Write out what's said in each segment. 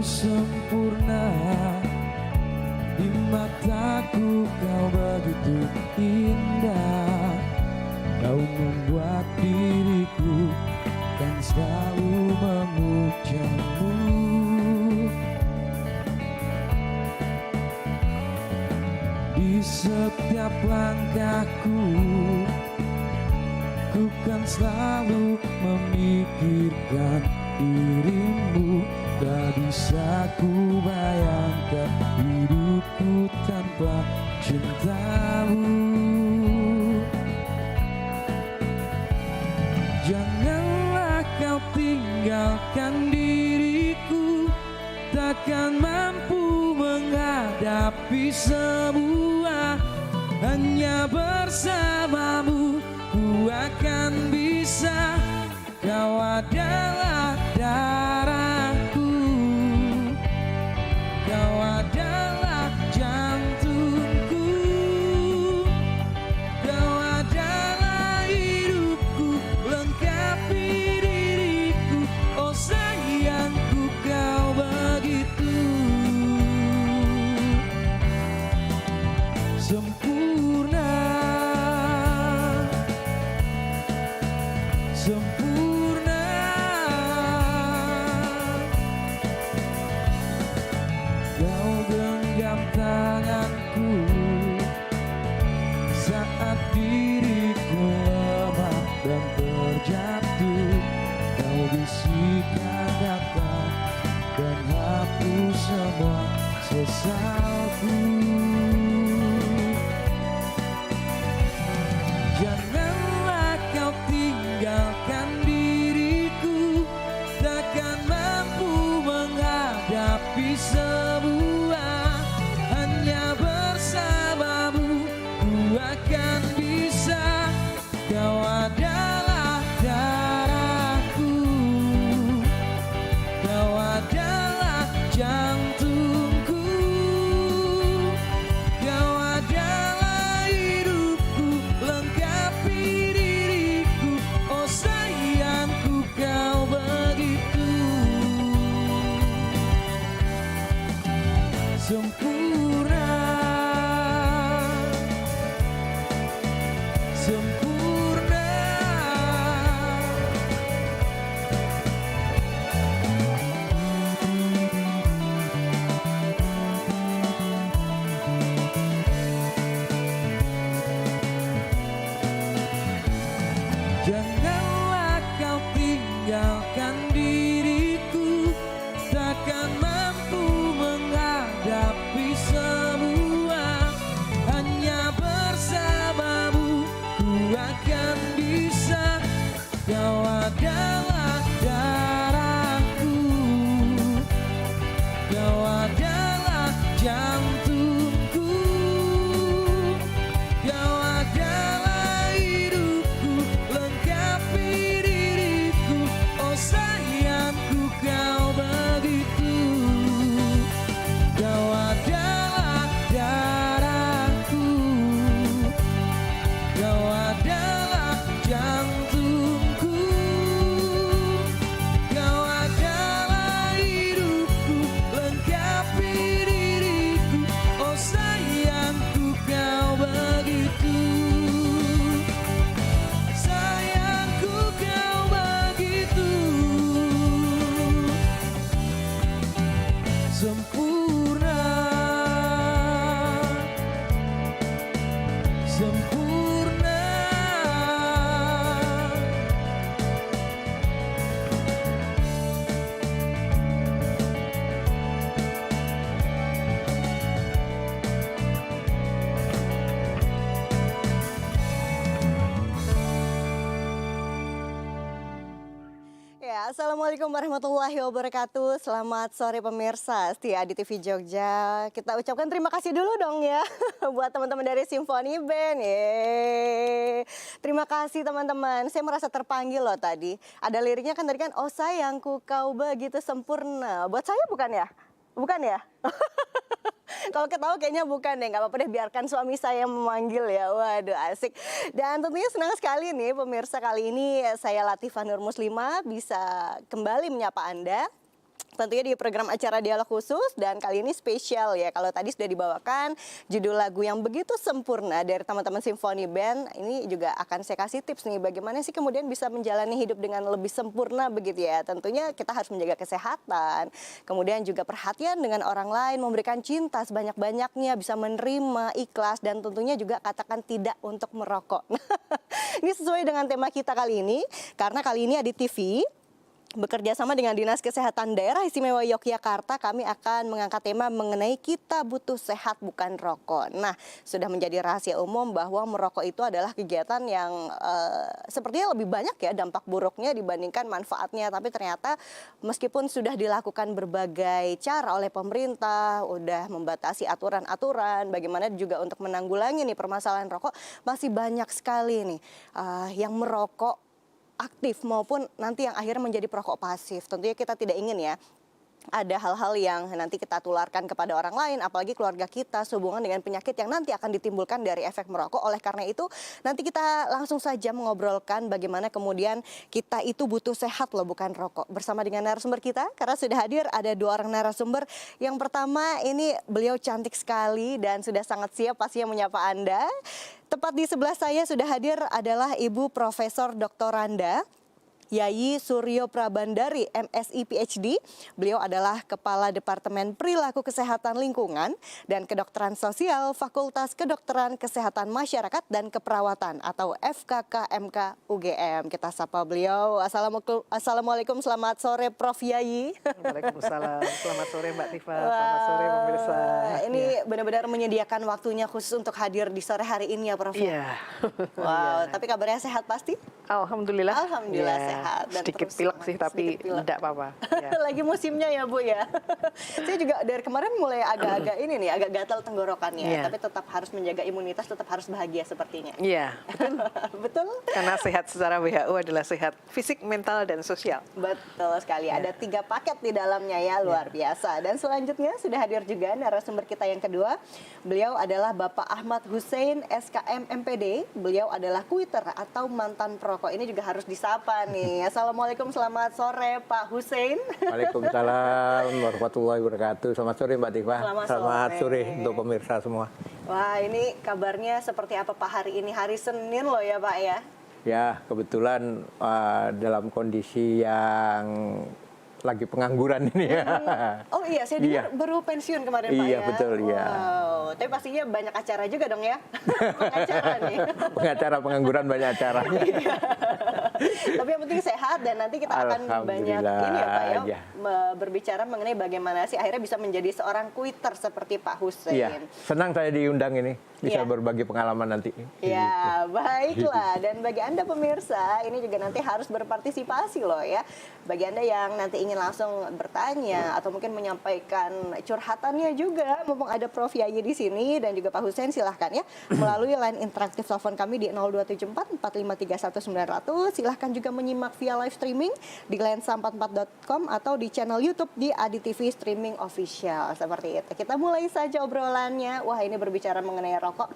sempurna, di mataku kau begitu indah. Kau membuat diriku kan selalu memujamu. Di setiap langkahku, ku kan selalu memikirkan dirimu. Tak bisa ku bayangkan hidupku tanpa cintamu. Janganlah kau tinggalkan diriku, takkan mampu menghadapi semua. Hanya bersamamu ku akan bisa. Kau adalah darahku, kau adalah jantungku, kau adalah hidupku, lengkapi diriku. Oh sayangku, kau begitu sempurna, sempurna. Kau genggam tanganku saat diriku lemah dan terjatuh. Kau bisikan kata dan hapus semua sesalku. Janganlah kau tinggalkan diriku, takkan mampu menghadapi semua. Hanya bersamamu ku akan bisa. Kau adalah darahku, kau adalah jantungku, kau adalah hidupku, lengkapi diriku. Oh sayangku, kau begitu sempurna, sempurna. Janganlah kau tinggalkan diriku, takkan mampu menghadapi semua. Hanya bersamamu ku akan bisa. Kau adalah darahku, kau adalah jantungku, kau adalah hidupku, lengkapi diriku. Oh sayangku, kau begitu. Kau adalah darahku, kau adalah jantungku, kau adalah hidupku, lengkapi diriku. Oh sayangku, kau begitu. Sayangku, kau begitu sempurna, sempurna. Ya, assalamualaikum warahmatullahi wabarakatuh. Selamat sore pemirsa setia di TV Jogja. Kita ucapkan terima kasih dulu dong ya buat teman-teman dari Symphony Band. Yeay. Terima kasih teman-teman. Saya merasa terpanggil loh tadi. Ada liriknya kan tadi kan, oh sayangku kau begitu sempurna. Buat saya bukan ya? Bukan ya? Kalau ketawa kayaknya bukan deh, nggak apa-apa deh, biarkan suami saya memanggil ya. Waduh asik. Dan tentunya senang sekali nih pemirsa, kali ini saya Latifah Nur Muslimah bisa kembali menyapa Anda tentunya di program acara Dialog Khusus, dan kali ini spesial ya. Kalau tadi sudah dibawakan judul lagu yang begitu sempurna dari teman-teman Simfoni Band, ini juga akan saya kasih tips nih bagaimana sih kemudian bisa menjalani hidup dengan lebih sempurna begitu ya. Tentunya kita harus menjaga kesehatan, kemudian juga perhatian dengan orang lain, memberikan cinta sebanyak-banyaknya, bisa menerima, ikhlas, dan tentunya juga katakan tidak untuk merokok. Ini sesuai dengan tema kita kali ini, karena kali ini Adi TV bekerja sama dengan Dinas Kesehatan Daerah Istimewa Yogyakarta, kami akan mengangkat tema mengenai kita butuh sehat bukan rokok. Nah, sudah menjadi rahasia umum bahwa merokok itu adalah kegiatan yang sepertinya lebih banyak ya dampak buruknya dibandingkan manfaatnya. Tapi ternyata meskipun sudah dilakukan berbagai cara oleh pemerintah, udah membatasi aturan-aturan, bagaimana juga untuk menanggulangi nih permasalahan rokok, masih banyak sekali nih yang merokok aktif maupun nanti yang akhirnya menjadi perokok pasif. Tentunya kita tidak ingin ya ada hal-hal yang nanti kita tularkan kepada orang lain, apalagi keluarga kita sehubungan dengan penyakit yang nanti akan ditimbulkan dari efek merokok. Oleh karena itu nanti kita langsung saja mengobrolkan bagaimana kemudian kita itu butuh sehat loh bukan rokok. Bersama dengan narasumber kita, karena sudah hadir ada 2 orang narasumber. Yang pertama ini beliau cantik sekali dan sudah sangat siap pastinya menyapa Anda. Tepat di sebelah saya sudah hadir adalah Ibu Profesor Dr. Randa Yayi Suryo Prabandari, MSI PhD. Beliau adalah Kepala Departemen Perilaku Kesehatan Lingkungan dan Kedokteran Sosial Fakultas Kedokteran Kesehatan Masyarakat dan Keperawatan atau FKKMK UGM. Kita sapa beliau. Assalamualaikum, selamat sore Prof. Yayi. Waalaikumsalam, selamat sore Mbak Tifa, selamat sore pemirsa. Ini benar-benar menyediakan waktunya khusus untuk hadir di sore hari ini ya Prof. Iya. Wow, tapi kabarnya sehat pasti? Alhamdulillah. Alhamdulillah Ya, sehat. Dan sedikit terus pilek sih, tapi pilek. tidak apa-apa. Ya. Lagi musimnya ya Bu ya. Saya juga dari kemarin mulai agak-agak ini nih, agak gatal tenggorokannya. Iya. Tapi tetap harus menjaga imunitas, tetap harus bahagia sepertinya. Iya, betul. Betul? Karena sehat secara WHO adalah sehat fisik, mental, dan sosial. Betul sekali. Ada 3 paket di dalamnya ya, luar biasa. Dan selanjutnya sudah hadir juga narasumber kita yang kedua. Beliau adalah Bapak Ahmad Hussein, SKM MPD. Beliau adalah kuiter atau mantan perokok. Ini juga harus disapa nih. Assalamualaikum, selamat sore Pak Hussein. Waalaikumsalam warahmatullahi wabarakatuh. Selamat sore Mbak Tifa. Selamat sore sore untuk pemirsa semua. Wah, ini kabarnya seperti apa Pak hari ini? Hari Senin loh ya Pak ya? Ya, kebetulan dalam kondisi yang lagi pengangguran ini ya. Oh iya, saya dengar baru pensiun kemarin Pak Iya, ya? betul, iya. Wow, tapi pastinya banyak acara juga dong ya? Pengacara nih. Pengacara pengangguran banyak acara. Tapi yang penting sehat dan nanti kita akan banyak ini ya Pak ya, berbicara mengenai bagaimana sih akhirnya bisa menjadi seorang kuiter seperti Pak Hussein. Iya, senang saya diundang ini, bisa Iya. berbagi pengalaman nanti. Ya, baiklah. Dan bagi Anda pemirsa, ini juga nanti harus berpartisipasi loh ya. Bagi Anda yang nanti ingin langsung bertanya atau mungkin menyampaikan curhatannya juga, mumpung ada Prof. Yayi di sini dan juga Pak Hussein, silahkan ya melalui line interaktif telepon kami di 0274 4531 900. Silahkan juga menyimak via live streaming di lensa44.com atau di channel YouTube di Adi TV Streaming Official. Seperti itu. Kita mulai saja obrolannya. Wah, ini berbicara mengenai rokok.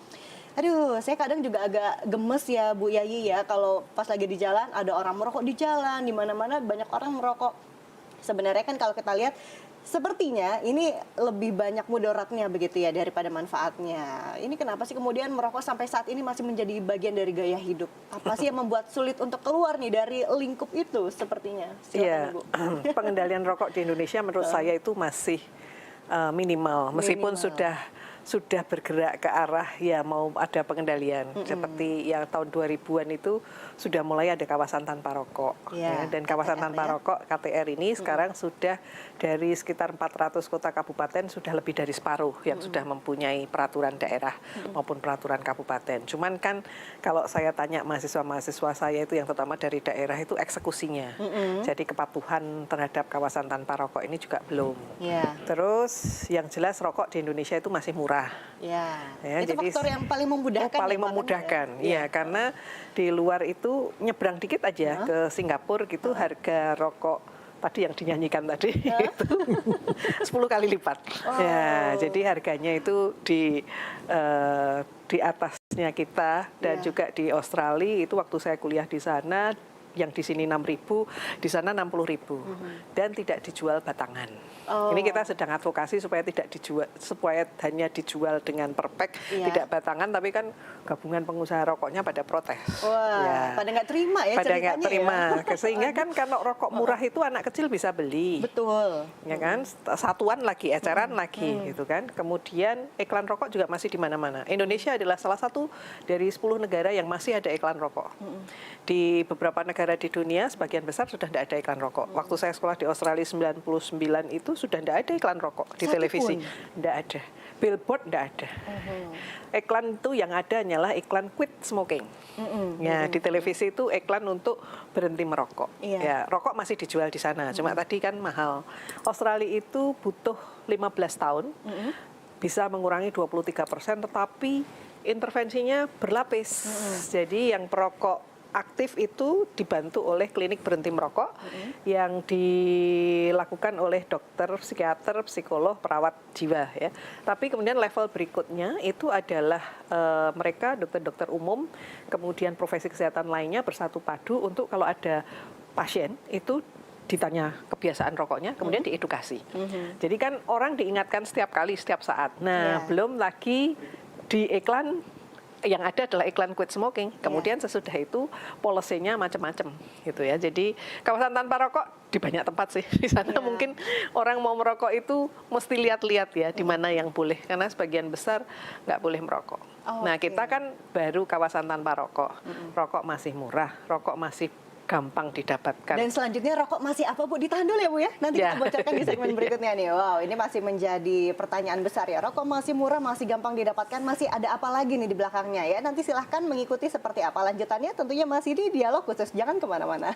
Aduh, saya kadang juga agak gemes ya Bu Yayi ya kalau pas lagi di jalan ada orang merokok di jalan, di mana-mana banyak orang merokok. Sebenarnya kan kalau kita lihat sepertinya ini lebih banyak mudaratnya begitu ya daripada manfaatnya. Ini kenapa sih kemudian merokok sampai saat ini masih menjadi bagian dari gaya hidup? Apa sih yang membuat sulit untuk keluar nih dari lingkup itu sepertinya? Iya, Silakan Bu. pengendalian rokok di Indonesia menurut saya itu masih minimal, meskipun sudah bergerak ke arah ya mau ada pengendalian. Seperti yang tahun 2000-an itu sudah mulai ada kawasan tanpa rokok. Ya, dan kawasan KTR tanpa ya. rokok KTR ini sekarang sudah dari sekitar 400 kota kabupaten sudah lebih dari separuh yang sudah mempunyai peraturan daerah maupun peraturan kabupaten. Cuman kan kalau saya tanya mahasiswa-mahasiswa saya itu yang terutama dari daerah itu eksekusinya. Jadi kepatuhan terhadap kawasan tanpa rokok ini juga belum. Ya. Terus yang jelas rokok di Indonesia itu masih murah. Ya. Ya, Itu jadi faktor yang paling memudahkan. paling ya, Pak, memudahkan, kan, ya? ya karena di luar itu nyebrang dikit aja ke Singapura gitu harga rokok tadi yang dinyanyikan tadi itu 10 kali lipat. Ya, jadi harganya itu di atasnya kita dan juga di Australia itu waktu saya kuliah di sana yang di sini 6.000, di sana 60.000 dan tidak dijual batangan. Ini kita sedang advokasi supaya tidak dijual, supaya hanya dijual dengan per pack, tidak batangan, tapi kan gabungan pengusaha rokoknya pada protes. Wah, pada nggak terima ya pada nggak ceritanya terima. ya. Sehingga kan kalau rokok murah itu anak kecil bisa beli. Betul. Ya kan, satuan lagi, eceran lagi gitu kan. Kemudian iklan rokok juga masih di mana-mana. Indonesia adalah salah satu dari 10 negara yang masih ada iklan rokok. Di beberapa negara di dunia sebagian besar sudah tidak ada iklan rokok. Waktu saya sekolah di Australia 99 itu sudah tidak ada iklan rokok di televisi. Tidak ada. Billboard tidak ada. Iklan itu yang ada hanyalah iklan quit smoking. Ya, di televisi itu iklan untuk berhenti merokok. Ya, rokok masih dijual di sana. Cuma tadi kan mahal. Australia itu butuh 15 tahun bisa mengurangi 23%, tetapi intervensinya berlapis. Jadi yang perokok aktif itu dibantu oleh klinik berhenti merokok yang dilakukan oleh dokter, psikiater, psikolog, perawat jiwa ya. Tapi kemudian level berikutnya itu adalah mereka dokter-dokter umum, kemudian profesi kesehatan lainnya bersatu padu untuk kalau ada pasien itu ditanya kebiasaan rokoknya, kemudian diedukasi. Jadi kan orang diingatkan setiap kali, setiap saat. Nah, belum lagi di iklan yang ada adalah iklan quit smoking. Kemudian sesudah itu policy-nya macam-macam gitu ya. Jadi kawasan tanpa rokok di banyak tempat sih. Di sana mungkin orang mau merokok itu mesti lihat-lihat ya di mana yang boleh, karena sebagian besar nggak boleh merokok. Nah, kita kan baru kawasan tanpa rokok. Rokok masih murah, rokok masih gampang didapatkan. Dan selanjutnya rokok masih apa Bu? Ditahan dulu ya Bu ya. Nanti kita bocorkan di segmen berikutnya nih. Wow, ini masih menjadi pertanyaan besar ya. Rokok masih murah, masih gampang didapatkan, masih ada apa lagi nih di belakangnya ya. Nanti silahkan mengikuti seperti apa lanjutannya, tentunya masih di Dialog Khusus. Jangan kemana-mana.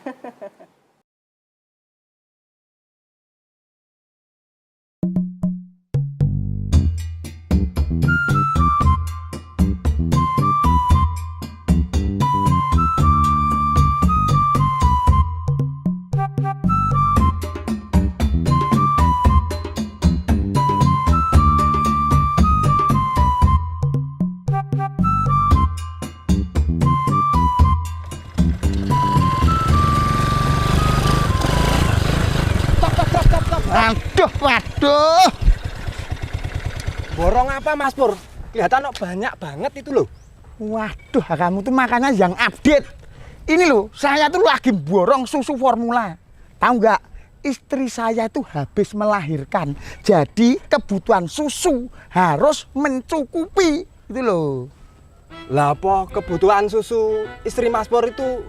Waduh. Borong apa Mas Pur? Kelihatan kok banyak banget itu loh. Waduh, kamu tuh makanya yang update. Ini loh, saya tuh lagi borong susu formula. Tahu nggak? Istri saya tuh habis melahirkan. Jadi kebutuhan susu harus mencukupi. Itu loh. Lah apa kebutuhan susu istri Mas Pur itu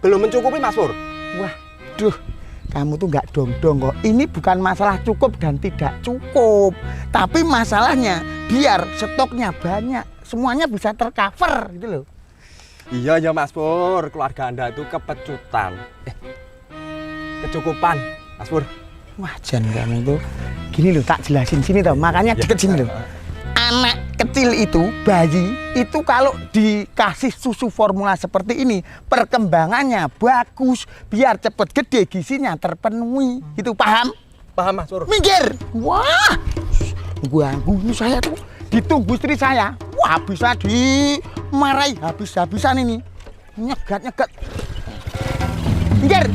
belum mencukupi Mas Pur? Waduh, kamu tuh nggak dong-dong kok. Ini bukan masalah cukup dan tidak cukup. Tapi masalahnya biar stoknya banyak. Semuanya bisa tercover gitu loh. Iya ya Mas Pur, keluarga Anda itu kepecutan. Kecukupan Mas Pur. Wah, Jan kamu tuh. Gini loh, tak jelasin sini tau. Makanya deket sini loh. Anak kecil itu, bayi, itu kalau dikasih susu formula seperti ini, perkembangannya bagus, biar cepet gede, gizinya terpenuhi. Itu paham? Paham Mas Pur. Minggir! Wah! Ganggu saya tuh. Ditunggu istri saya. Wah, bisa dimarahi habis-habisan ini. Nyegat-nyegat. Minggir!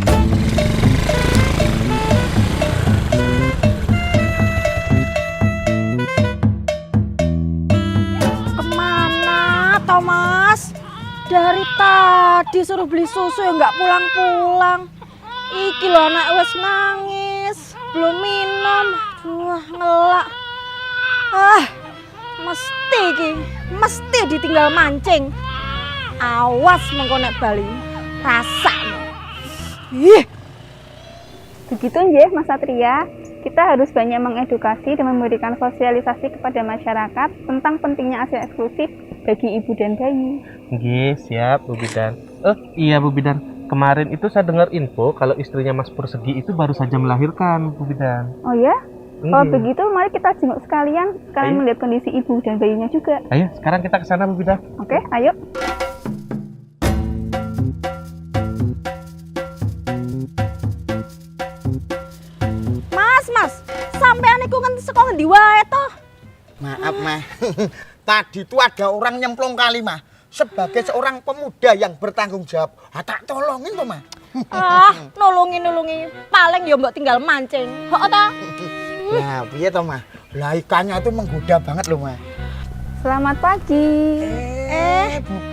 Mas, dari tadi suruh beli susu ya nggak pulang-pulang. Iki loh anak wes nangis, belum minum. Aduh, ngelak. Mesti ditinggal mancing. Awas mengkonek Bali, rasa. Begitu nggih Mas Satria, kita harus banyak mengedukasi dan memberikan sosialisasi kepada masyarakat tentang pentingnya ASI eksklusif bagi ibu dan bayi. Nggih, siap Bu Bidan. Iya Bu Bidan, kemarin itu saya dengar info kalau istrinya Mas Persegi itu baru saja melahirkan Bu Bidan. Oh ya? Kalau begitu mari kita jenguk sekalian melihat kondisi ibu dan bayinya juga. Ayo, sekarang kita ke sana Bu Bidan. Oke, ayo. Mas, sampean iku nganti sekolah ndi wae toh? Maaf, Mah. Tadi tuh ada orang nyemplung kali, Mah. Sebagai seorang pemuda yang bertanggung jawab, tak tolongin tuh, Mah. Nulungi paling ya mbok tinggal mancing. Kok ta? Nah, piye to, Mah? Lah ikannya itu menggoda banget loh, Mah. Selamat pagi.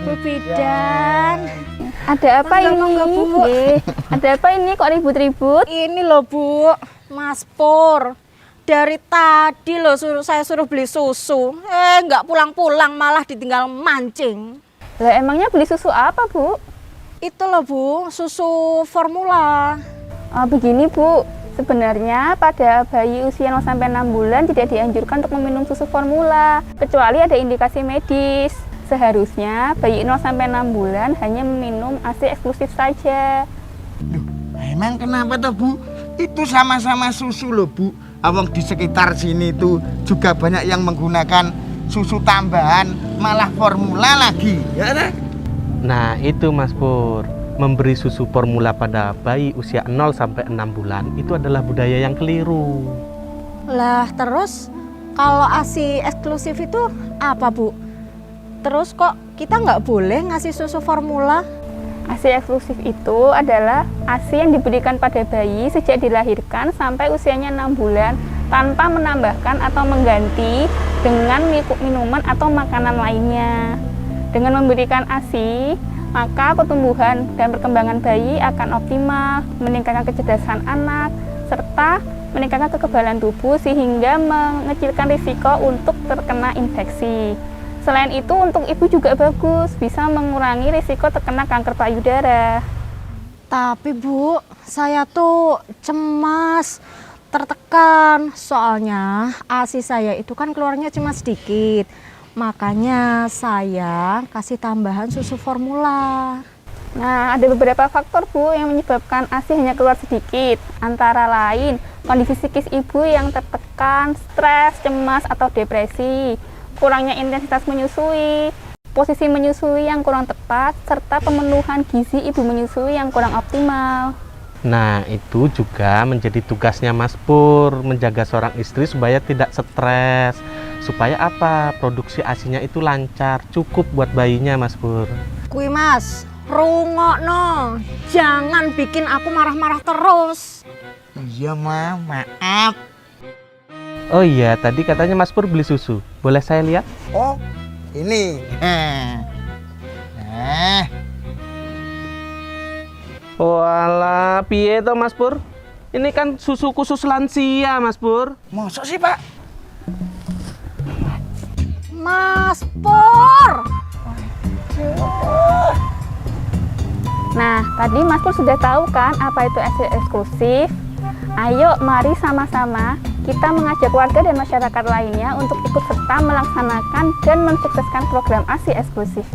Bu Bidan. Ada apa ini? Nggih. Ada apa ini kok ribut-ribut? Ini loh Bu, Mas Pur. Dari tadi loh saya suruh beli susu. Nggak pulang-pulang malah ditinggal mancing. Lah emangnya beli susu apa, Bu? Itu loh Bu, susu formula. Begini, Bu. Sebenarnya pada bayi usia 0 sampai 6 bulan tidak dianjurkan untuk meminum susu formula kecuali ada indikasi medis. Seharusnya bayi 0 sampai 6 bulan hanya meminum ASI eksklusif saja. Duh, emang kenapa tuh, Bu? Itu sama-sama susu loh, Bu. Awang di sekitar sini tuh juga banyak yang menggunakan susu tambahan, malah formula lagi. Ya kan? Nah, itu Mas Pur. Memberi susu formula pada bayi usia 0 sampai 6 bulan itu adalah budaya yang keliru. Lah terus kalau ASI eksklusif itu apa Bu? Terus kok kita nggak boleh ngasih susu formula? ASI eksklusif itu adalah ASI yang diberikan pada bayi sejak dilahirkan sampai usianya 6 bulan tanpa menambahkan atau mengganti dengan minuman atau makanan lainnya. Dengan memberikan ASI, maka pertumbuhan dan perkembangan bayi akan optimal, meningkatkan kecerdasan anak, serta meningkatkan kekebalan tubuh sehingga mengecilkan risiko untuk terkena infeksi. Selain itu, untuk ibu juga bagus, bisa mengurangi risiko terkena kanker payudara. Tapi Bu, saya tuh cemas, tertekan, soalnya ASI saya itu kan keluarnya cuma sedikit. Makanya saya kasih tambahan susu formula. Nah, ada beberapa faktor Bu yang menyebabkan ASI hanya keluar sedikit. Antara lain, kondisi psikis ibu yang tertekan, stres, cemas, atau depresi, kurangnya intensitas menyusui, posisi menyusui yang kurang tepat, serta pemenuhan gizi ibu menyusui yang kurang optimal. Nah, itu juga menjadi tugasnya Mas Pur, menjaga seorang istri supaya tidak stres. Supaya apa? Produksi ASINya itu lancar, cukup buat bayinya Mas Pur. Kui Mas, rungokno. Jangan bikin aku marah-marah terus. Iya, Mah, maaf. Oh iya, tadi katanya Mas Pur beli susu. Boleh saya lihat? Oh, ini. Nah, Walah, piye to Mas Pur? Ini kan susu khusus lansia Mas Pur. masa sih, Pak? Mas Pur. Nah, tadi Mas Pur sudah tahu kan apa itu ASI eksklusif? Ayo, mari sama-sama kita mengajak warga dan masyarakat lainnya untuk ikut serta melaksanakan dan mensukseskan program ASI eksklusif.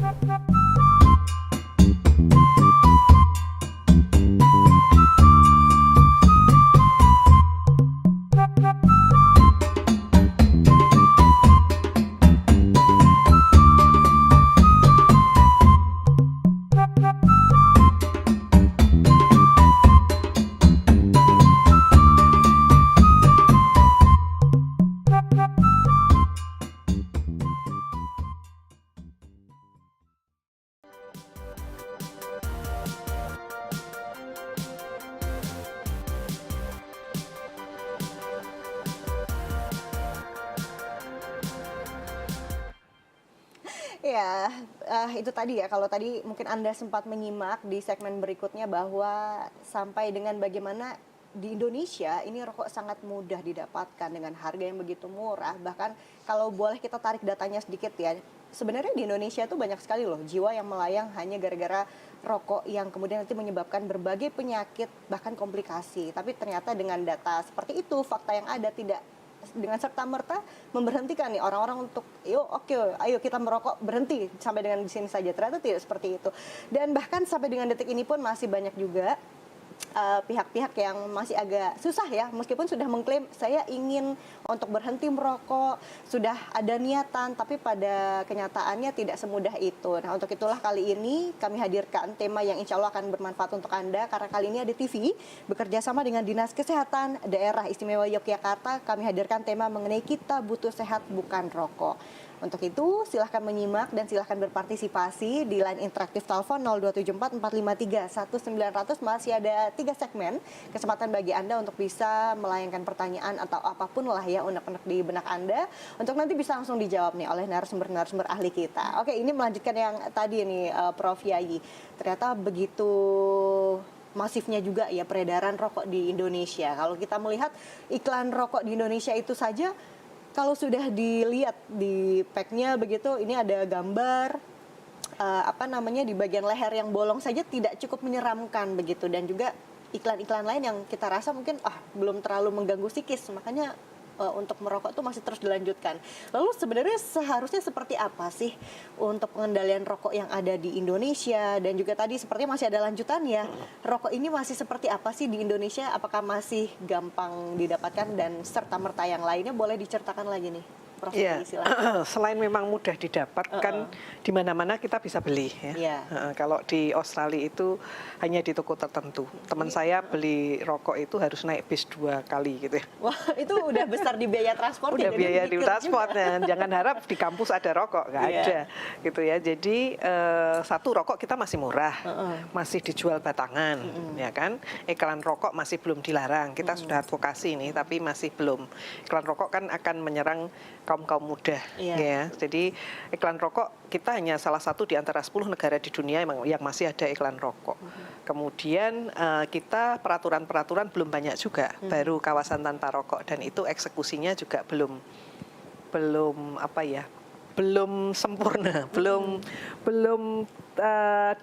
Ya, itu tadi ya, kalau tadi mungkin Anda sempat menyimak di segmen berikutnya bahwa sampai dengan bagaimana di Indonesia ini rokok sangat mudah didapatkan dengan harga yang begitu murah. Bahkan kalau boleh kita tarik datanya sedikit ya, sebenarnya di Indonesia tuh banyak sekali loh jiwa yang melayang hanya gara-gara rokok yang kemudian nanti menyebabkan berbagai penyakit bahkan komplikasi. Tapi ternyata dengan data seperti itu, fakta yang ada tidak dengan serta-merta memberhentikan nih orang-orang untuk ayo kita merokok, berhenti sampai dengan di sini saja. Ternyata tidak seperti itu. Dan bahkan sampai dengan detik ini pun masih banyak juga pihak-pihak yang masih agak susah ya, meskipun sudah mengklaim saya ingin untuk berhenti merokok, sudah ada niatan, tapi pada kenyataannya tidak semudah itu. Nah, untuk itulah kali ini kami hadirkan tema yang insya Allah akan bermanfaat untuk Anda, karena kali ini ada TV bekerja sama dengan Dinas Kesehatan Daerah Istimewa Yogyakarta. Kami hadirkan tema mengenai kita butuh sehat bukan rokok. Untuk itu, silahkan menyimak dan silahkan berpartisipasi di line interaktif telepon 0274 453 1900. Masih ada 3 segmen kesempatan bagi Anda untuk bisa melayangkan pertanyaan atau apapun lah ya unek-unek di benak Anda, untuk nanti bisa langsung dijawab nih oleh narasumber-narasumber ahli kita. Oke, ini melanjutkan yang tadi nih Prof. Yayi. Ternyata begitu masifnya juga ya peredaran rokok di Indonesia. Kalau kita melihat iklan rokok di Indonesia itu saja, kalau sudah dilihat di packnya begitu, ini ada gambar di bagian leher yang bolong saja tidak cukup menyeramkan begitu, dan juga iklan-iklan lain yang kita rasa mungkin belum terlalu mengganggu psikis, makanya untuk merokok itu masih terus dilanjutkan. Lalu sebenarnya seharusnya seperti apa sih untuk pengendalian rokok yang ada di Indonesia, dan juga tadi sepertinya masih ada lanjutan ya, rokok ini masih seperti apa sih di Indonesia, apakah masih gampang didapatkan, dan serta-merta yang lainnya boleh diceritakan lagi nih Prof. Iya, Silahkan. selain memang mudah didapatkan, di mana-mana kita bisa beli ya. Kalau di Australia itu hanya di toko tertentu. Teman saya beli rokok itu harus naik bis 2 kali gitu ya. Wah, itu udah besar di biaya transport. Udah biaya di transport, jangan harap di kampus ada rokok, nggak ada gitu ya. Jadi satu, rokok kita masih murah, masih dijual batangan, ya kan. Iklan rokok masih belum dilarang. Kita sudah advokasi nih, tapi masih belum. Iklan rokok kan akan menyerang kaum muda, ya. Jadi iklan rokok kita hanya salah satu di antara 10 negara di dunia yang masih ada iklan rokok. Kemudian kita peraturan-peraturan belum banyak juga, baru kawasan tanpa rokok, dan itu eksekusinya juga belum sempurna, belum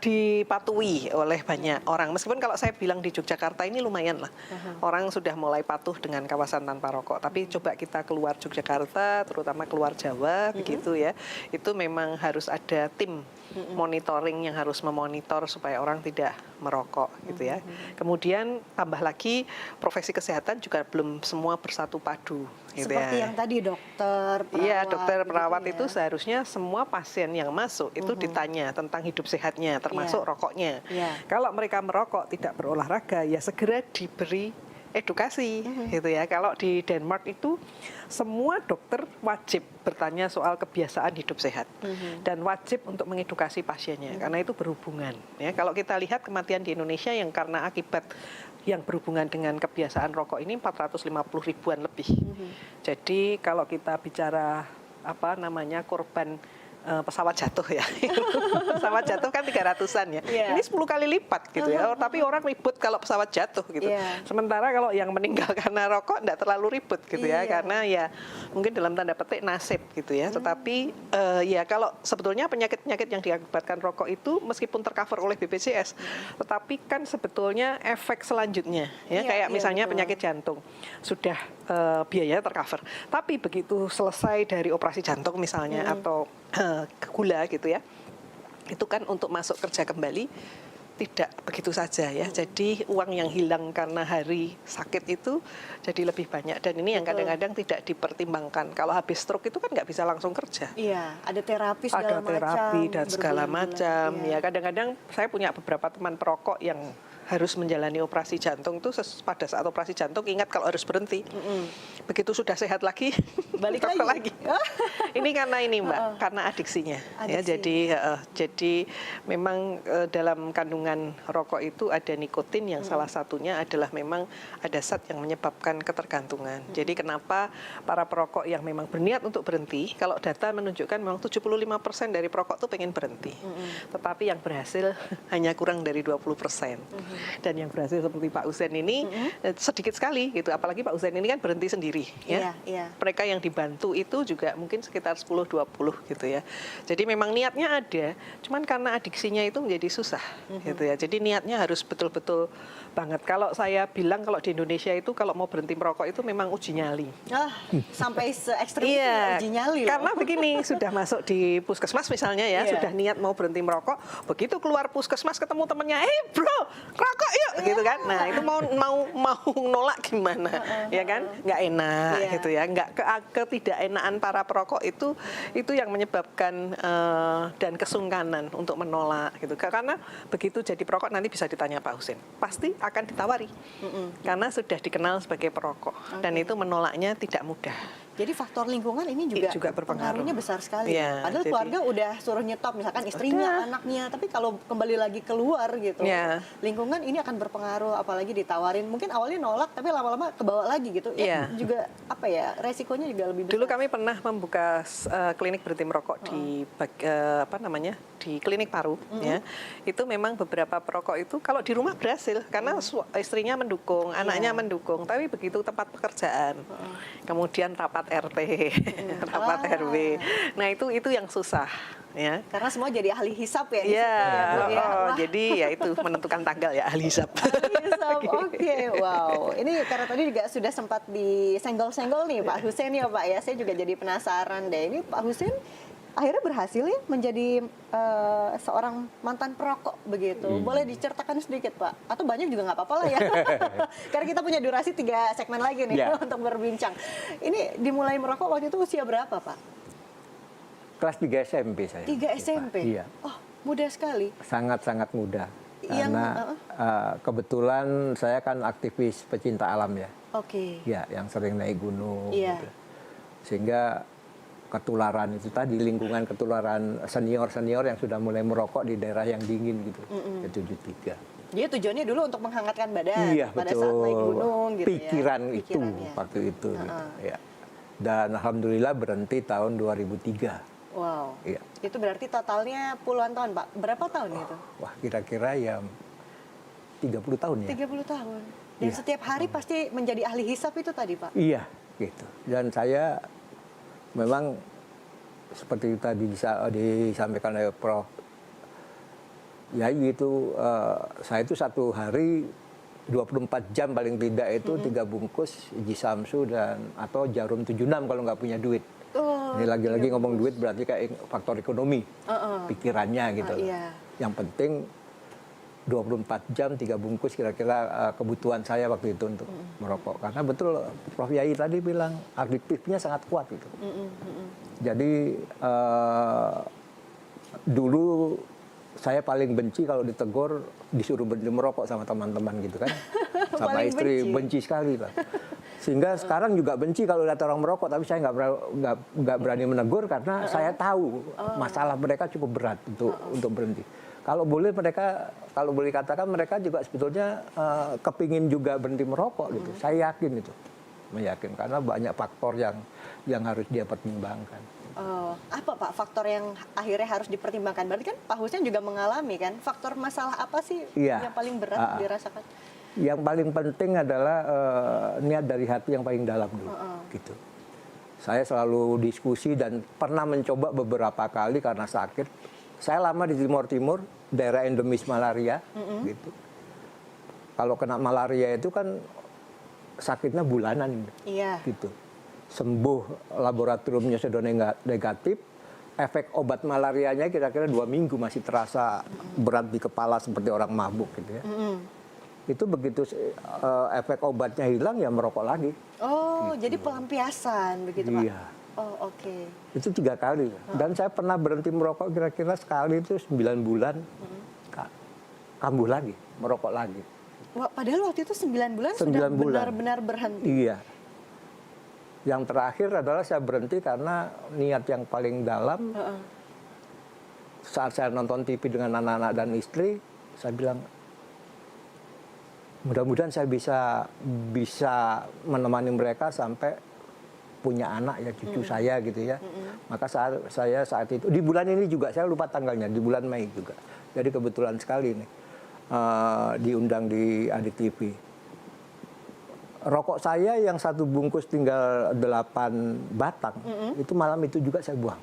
dipatuhi oleh banyak orang. Meskipun kalau saya bilang di Yogyakarta ini lumayan lah, orang sudah mulai patuh dengan kawasan tanpa rokok. Tapi coba kita keluar Yogyakarta, terutama keluar Jawa, begitu ya, itu memang harus ada tim monitoring yang harus memonitor supaya orang tidak merokok gitu ya. Kemudian tambah lagi profesi kesehatan juga belum semua bersatu padu gitu. Seperti yang tadi dokter, perawat. Iya, dokter, perawat gitu itu seharusnya semua pasien yang masuk itu ditanya tentang hidup sehatnya, termasuk rokoknya. Kalau mereka merokok, tidak berolahraga, ya segera diberi edukasi gitu ya. Kalau di Denmark itu semua dokter wajib bertanya soal kebiasaan hidup sehat dan wajib untuk mengedukasi pasiennya karena itu berhubungan ya. Kalau kita lihat kematian di Indonesia yang karena akibat yang berhubungan dengan kebiasaan rokok ini 450 ribuan lebih. Jadi kalau kita bicara korban pesawat jatuh ya. Pesawat jatuh kan 300-an ya. Ini 10 kali lipat gitu ya. Tapi orang ribut kalau pesawat jatuh gitu. Sementara kalau yang meninggal karena rokok enggak terlalu ribut gitu ya. Karena ya mungkin dalam tanda petik nasib gitu ya. Tetapi ya kalau sebetulnya penyakit-penyakit yang diakibatkan rokok itu meskipun tercover oleh BPJS, tetapi kan sebetulnya efek selanjutnya ya. Kayak misalnya penyakit jantung sudah biayanya tercover. Tapi begitu selesai dari operasi jantung misalnya atau gula gitu ya, itu kan untuk masuk kerja kembali tidak begitu saja ya. Jadi uang yang hilang karena hari sakit itu jadi lebih banyak, dan ini yang kadang-kadang tidak dipertimbangkan. Kalau habis stroke itu kan nggak bisa langsung kerja. Iya, ada terapi segala macam. Ada terapi dan segala macam. Ya kadang-kadang saya punya beberapa teman perokok yang harus menjalani operasi jantung itu pada saat operasi jantung ingat kalau harus berhenti. Begitu sudah sehat lagi balik lagi. Ini karena ini Mbak, karena adiksinya. Ya, jadi memang dalam kandungan rokok itu ada nikotin yang salah satunya adalah memang ada zat yang menyebabkan ketergantungan. Jadi kenapa para perokok yang memang berniat untuk berhenti, kalau data menunjukkan memang 75% dari perokok itu pengen berhenti. Tetapi yang berhasil hanya kurang dari 20%. Dan yang berhasil seperti Pak Usen ini sedikit sekali gitu, apalagi Pak Usen ini kan berhenti sendiri ya. Mereka yang dibantu itu juga mungkin sekitar 10-20 gitu ya. Jadi memang niatnya ada, cuman karena adiksinya itu menjadi susah gitu ya. Jadi niatnya harus betul-betul banget. Kalau saya bilang kalau di Indonesia itu kalau mau berhenti merokok itu memang uji nyali. Sampai se-ekstrim uji nyali loh. Karena begini, sudah masuk di puskesmas misalnya ya, sudah niat mau berhenti merokok, begitu keluar puskesmas ketemu temennya, bro, rokok yuk, gitu kan. Nah itu mau nolak gimana, ya kan? Nggak enak gitu ya. Nggak ketidakenaan para perokok itu yang menyebabkan dan kesungkanan untuk menolak gitu. Karena begitu jadi perokok nanti bisa ditanya Pak Husin, pasti akan ditawari karena sudah dikenal sebagai perokok dan itu menolaknya tidak mudah. Jadi faktor lingkungan ini juga berpengaruh. pengaruhnya besar sekali. Iya, Padahal jadi- keluarga udah suruh nyetop, misalkan istrinya, anaknya, tapi kalau kembali lagi keluar gitu, Iya. lingkungan ini akan berpengaruh. Apalagi ditawarin, mungkin awalnya nolak, tapi lama-lama kebawa lagi gitu. Iya. Juga apa ya, resikonya juga lebih besar. Dulu kami pernah membuka klinik berhenti merokok di di klinik paru, ya. Itu memang beberapa perokok itu kalau di rumah berhasil karena istrinya mendukung, anaknya mendukung, tapi begitu tempat pekerjaan, kemudian rapat RT, rapat RW, nah itu yang susah, ya. Karena semua jadi ahli hisap ya di Iya, situ ya, Bu, ya. Wah. jadi ya itu menentukan tanggal ya ahli hisap. Hisap, oke, wow. Ini karena tadi juga sudah sempat disenggol-senggol nih Pak Husein ya Pak ya. Saya juga jadi penasaran deh. Ini Pak Husein akhirnya berhasil ya menjadi seorang mantan perokok begitu. Boleh diceritakan sedikit Pak? Atau banyak juga nggak apa-apa lah ya. Karena kita punya durasi 3 segmen lagi nih Ya. untuk berbincang. Ini dimulai merokok waktu itu usia berapa Pak? Kelas 3 SMP saya. 3 SMP? Iya. Oh, muda sekali. Sangat-sangat muda. Yang, Karena kebetulan saya kan aktivis pecinta alam ya. Oke. Ya, yang sering naik gunung. Iya. Gitu. Sehingga ketularan itu tadi, lingkungan ketularan senior-senior yang sudah mulai merokok di daerah yang dingin gitu. Ke 73. Jadi tujuannya dulu untuk menghangatkan badan Iya, pada betul. saat naik gunung gitu Pikiran ya. itu waktu itu gitu. Ya. Dan alhamdulillah berhenti tahun 2003. Wow. Iya. Itu berarti totalnya puluhan tahun, Pak. Berapa tahun itu? Wah, kira-kira ya 30 tahun ya. 30 tahun. Dan Iya. setiap hari pasti menjadi ahli hisap itu tadi, Pak. Iya, gitu. Dan saya memang seperti tadi disampaikan oleh Prof. Ya gitu, saya itu satu hari 24 jam paling tidak itu 3 bungkus Iji Samsu atau Jarum 76 kalau nggak punya duit. Oh, Ini lagi-lagi ngomong duit berarti kayak faktor ekonomi, pikirannya gitu loh. iya. Yang penting 24 jam 3 bungkus kira-kira kebutuhan saya waktu itu untuk merokok. Karena betul Prof. Yai tadi bilang adiktifnya sangat kuat gitu. Jadi dulu saya paling benci kalau ditegur disuruh berhenti merokok sama teman-teman gitu kan. Sama Paling istri benci. benci sekali Pak. Sehingga sekarang juga benci kalau lihat orang merokok, tapi saya nggak berani menegur karena saya tahu masalah mereka cukup berat untuk berhenti. Kalau boleh katakan mereka juga sebetulnya kepingin juga berhenti merokok gitu. Saya yakin itu, meyakin karena banyak faktor yang harus dia pertimbangkan. Apa Pak faktor yang akhirnya harus dipertimbangkan? Berarti kan Pak Husein juga mengalami kan? Faktor masalah apa sih Iya. yang paling berat dirasakan? Yang paling penting adalah niat dari hati yang paling dalam dulu, gitu. Saya selalu diskusi dan pernah mencoba beberapa kali karena sakit. Saya lama di Timur Timur, daerah endemis malaria, gitu. Kalau kena malaria itu kan sakitnya bulanan, Iya. gitu. Sembuh laboratoriumnya sudah negatif, efek obat malarianya kira-kira 2 minggu masih terasa berat di kepala seperti orang mabuk, gitu ya. Itu begitu efek obatnya hilang ya merokok lagi. Oh, jadi pelampiasan begitu Pak? Iya. Oh, oke. Itu 3 kali. Dan saya pernah berhenti merokok kira-kira sekali itu 9 bulan. Kambuh lagi, merokok lagi. Wah, padahal waktu itu 9 bulan 9 sudah bulan. benar-benar berhenti. Iya. Yang terakhir adalah saya berhenti karena niat yang paling dalam. Saat saya nonton TV dengan anak-anak dan istri, saya bilang, mudah-mudahan saya bisa menemani mereka sampai punya anak ya, cucu saya gitu ya. Maka saya saat itu, di bulan ini juga, saya lupa tanggalnya, di bulan Mei juga. Jadi kebetulan sekali nih, diundang di Adik TV. Rokok saya yang 1 bungkus tinggal 8 batang, itu malam itu juga saya buang.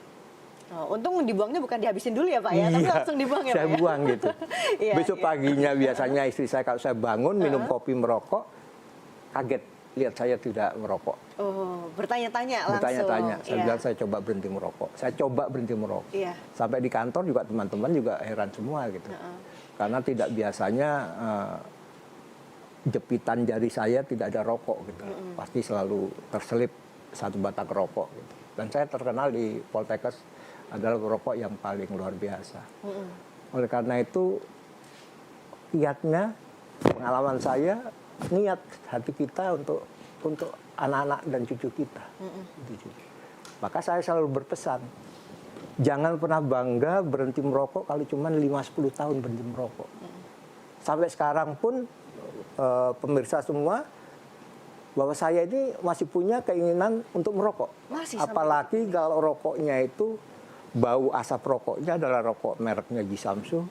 Oh, untung dibuangnya bukan dihabisin dulu ya Pak ya, tapi langsung dibuang ya Pak saya ya? buang gitu. Iya, Besok iya. paginya biasanya istri saya kalau saya bangun minum kopi merokok, kaget lihat saya tidak merokok. Oh, bertanya-tanya langsung. Bertanya-tanya, saya Iya. bilang saya coba berhenti merokok. Saya coba berhenti merokok. Iya. Sampai di kantor juga teman-teman juga heran semua gitu. Karena tidak biasanya jepitan jari saya tidak ada rokok gitu. Pasti selalu terselip 1 batang rokok gitu. Dan saya terkenal di Poltekkes adalah rokok yang paling luar biasa. Oleh karena itu, niatnya, pengalaman saya, niat hati kita untuk untuk anak-anak dan cucu kita. Gitu. Maka saya selalu berpesan, jangan pernah bangga berhenti merokok kalau cuma 5-10 tahun berhenti merokok. Sampai sekarang pun pemirsa semua, bahwa saya ini masih punya keinginan untuk merokok. Apalagi kalau rokoknya itu bau asap rokoknya adalah rokok mereknya Ji Samsu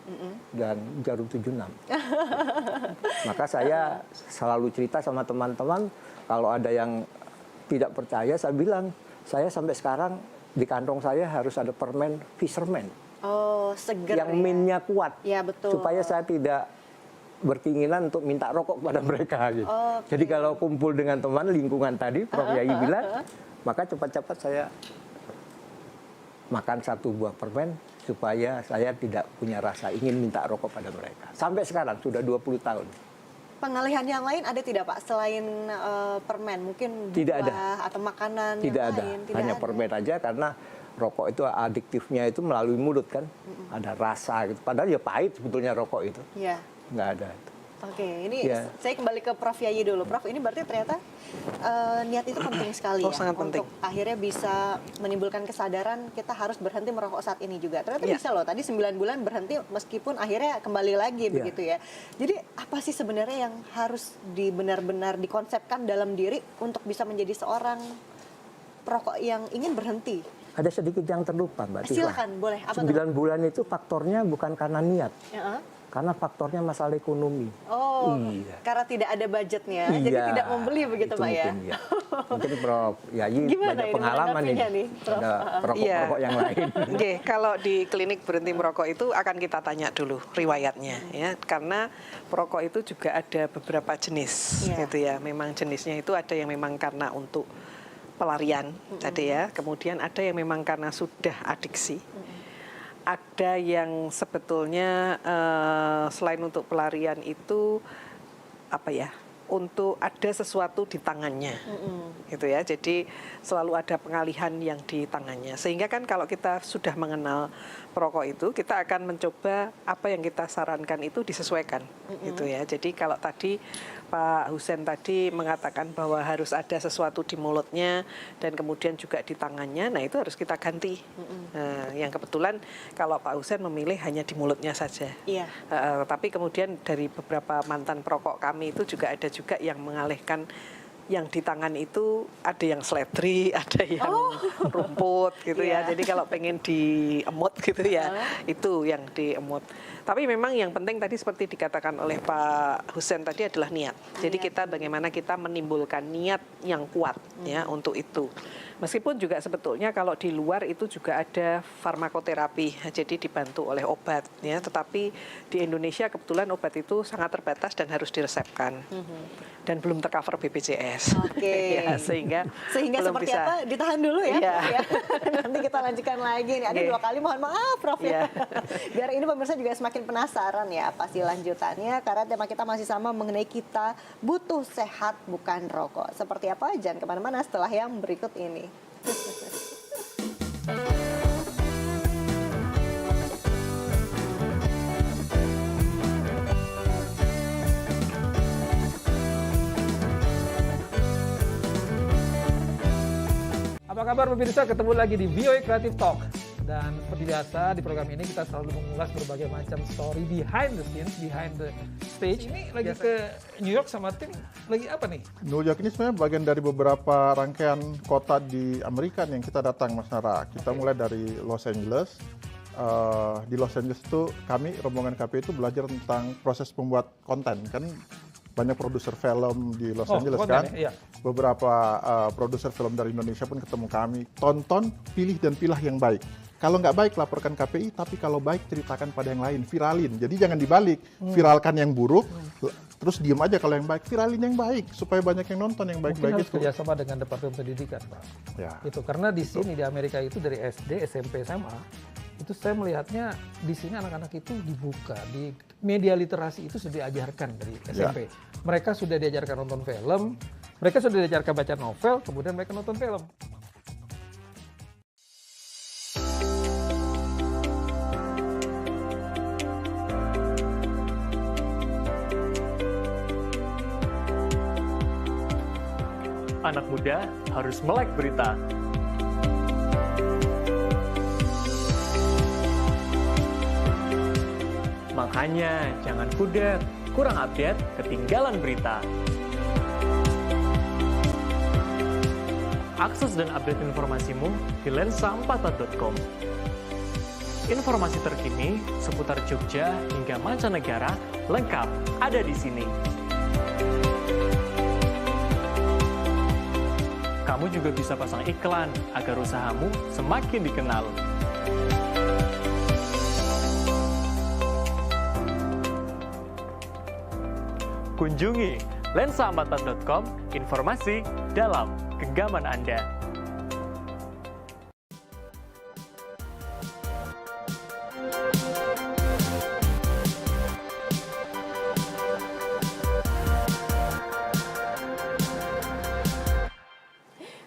dan Jarum 76. Maka saya selalu cerita sama teman-teman, kalau ada yang tidak percaya, saya bilang, saya sampai sekarang di kantong saya harus ada permen Fisherman. Oh, seger yang ya. minnya kuat. Ya, betul. Supaya saya tidak berkeinginan untuk minta rokok kepada mereka. Gitu. Jadi kalau kumpul dengan teman lingkungan tadi, Prof. Yayi bilang, maka cepat-cepat saya makan 1 buah permen supaya saya tidak punya rasa ingin minta rokok pada mereka. Sampai sekarang sudah 20 tahun. Pengalihan yang lain ada tidak Pak selain permen? Mungkin Tidak buah atau makanan Tidak yang ada, lain? hanya permen aja karena rokok itu adiktifnya itu melalui mulut kan, ada rasa gitu. Padahal ya pahit sebetulnya rokok itu. Iya. Nggak ada. Oke, ini Ya. saya kembali ke Prof. Yayi dulu. Prof, ini berarti ternyata niat itu penting sekali Oh, ya. sangat penting. Untuk akhirnya bisa menimbulkan kesadaran kita harus berhenti merokok saat ini juga. Ternyata Ya. bisa loh, tadi 9 bulan berhenti meskipun akhirnya kembali lagi begitu ya. Jadi apa sih sebenarnya yang harus benar-benar dikonsepkan dalam diri untuk bisa menjadi seorang perokok yang ingin berhenti? Ada sedikit yang terlupa, Mbak Tifa. Silakan, boleh. Apa 9 bulan itu faktornya bukan karena niat, Ya. karena faktornya masalah ekonomi. Oh, Iya. karena tidak ada budgetnya, jadi Iya, tidak membeli begitu itu Pak ya? mungkin, ya. Mungkin Prof. Yayi Gimana banyak ini pengalaman ini. menanggapinya nih, Prof? Ada perokok-perokok yang lain. Oke, kalau di klinik berhenti merokok itu akan kita tanya dulu riwayatnya ya, karena perokok itu juga ada beberapa jenis gitu ya. Memang jenisnya itu ada yang memang karena untuk pelarian tadi ya, kemudian ada yang memang karena sudah adiksi. Ada yang sebetulnya selain untuk pelarian itu apa ya, untuk ada sesuatu di tangannya, gitu ya. Jadi selalu ada pengalihan yang di tangannya. Sehingga kan kalau kita sudah mengenal perokok itu, kita akan mencoba apa yang kita sarankan itu disesuaikan, gitu ya. Jadi kalau tadi Pak Husen tadi mengatakan bahwa harus ada sesuatu di mulutnya dan kemudian juga di tangannya, nah itu harus kita ganti. Nah, yang kebetulan kalau Pak Husen memilih hanya di mulutnya saja. Iya. Tapi kemudian dari beberapa mantan perokok kami itu juga ada juga yang mengalihkan yang di tangan itu, ada yang seledri, ada yang rumput gitu ya. Jadi kalau pengen diemut gitu ya, itu yang diemut. Tapi memang yang penting tadi seperti dikatakan oleh Pak Husen tadi adalah niat. Jadi kita bagaimana kita menimbulkan niat yang kuat ya untuk itu. Meskipun juga sebetulnya kalau di luar itu juga ada farmakoterapi, jadi dibantu oleh obat ya. Tetapi di Indonesia kebetulan obat itu sangat terbatas dan harus diresepkan dan belum tercover BPJS. Oke. Ya, sehingga belum seperti bisa. apa ditahan dulu ya, Iya. Prof, ya. Nanti kita lanjutkan lagi nih. Ada Iya. 2 kali, mohon maaf Prof ya. Iya. Biar ini pemirsa juga semakin penasaran ya pasti lanjutannya, karena tema kita masih sama mengenai kita butuh sehat bukan rokok. Seperti apa? Jangan kemana-mana setelah yang berikut ini. Apa kabar pemirsa? Ketemu lagi di VOA Creative Talk. Dan seperti biasa di program ini kita selalu mengulas berbagai macam story behind the scenes, behind the stage. Ini lagi ke New York sama tim, lagi apa nih? New York ini sebenarnya bagian dari beberapa rangkaian kota di Amerika yang kita datang, Mas Nara. Kita mulai dari Los Angeles. Di Los Angeles itu kami, rombongan KPI itu belajar tentang proses membuat konten. Kan banyak produser film di Los Angeles konten, kan. ya, iya. Beberapa produser film dari Indonesia pun ketemu kami. Tonton, pilih dan pilah yang baik. Kalau nggak baik laporkan KPI, tapi kalau baik ceritakan pada yang lain, viralin. Jadi jangan dibalik, viralkan yang buruk, terus diem aja kalau yang baik, viralin yang baik supaya banyak yang nonton yang Mungkin baik-baik harus itu. kerjasama dengan Departemen Pendidikan, Pak. Ya. Itu karena di sini di Amerika itu dari SD, SMP, SMA itu saya melihatnya di sini anak-anak itu dibuka, di media literasi itu sudah diajarkan dari SMP. Mereka sudah diajarkan nonton film, mereka sudah diajarkan baca novel, kemudian mereka nonton film. anak muda harus melek berita. Makanya jangan kudet, kurang update, ketinggalan berita. Akses dan update informasimu di lensa44.com. Informasi terkini seputar Jogja hingga mancanegara lengkap ada di sini. Kamu juga bisa pasang iklan agar usahamu semakin dikenal. Kunjungi lensa44.com, informasi dalam genggaman Anda.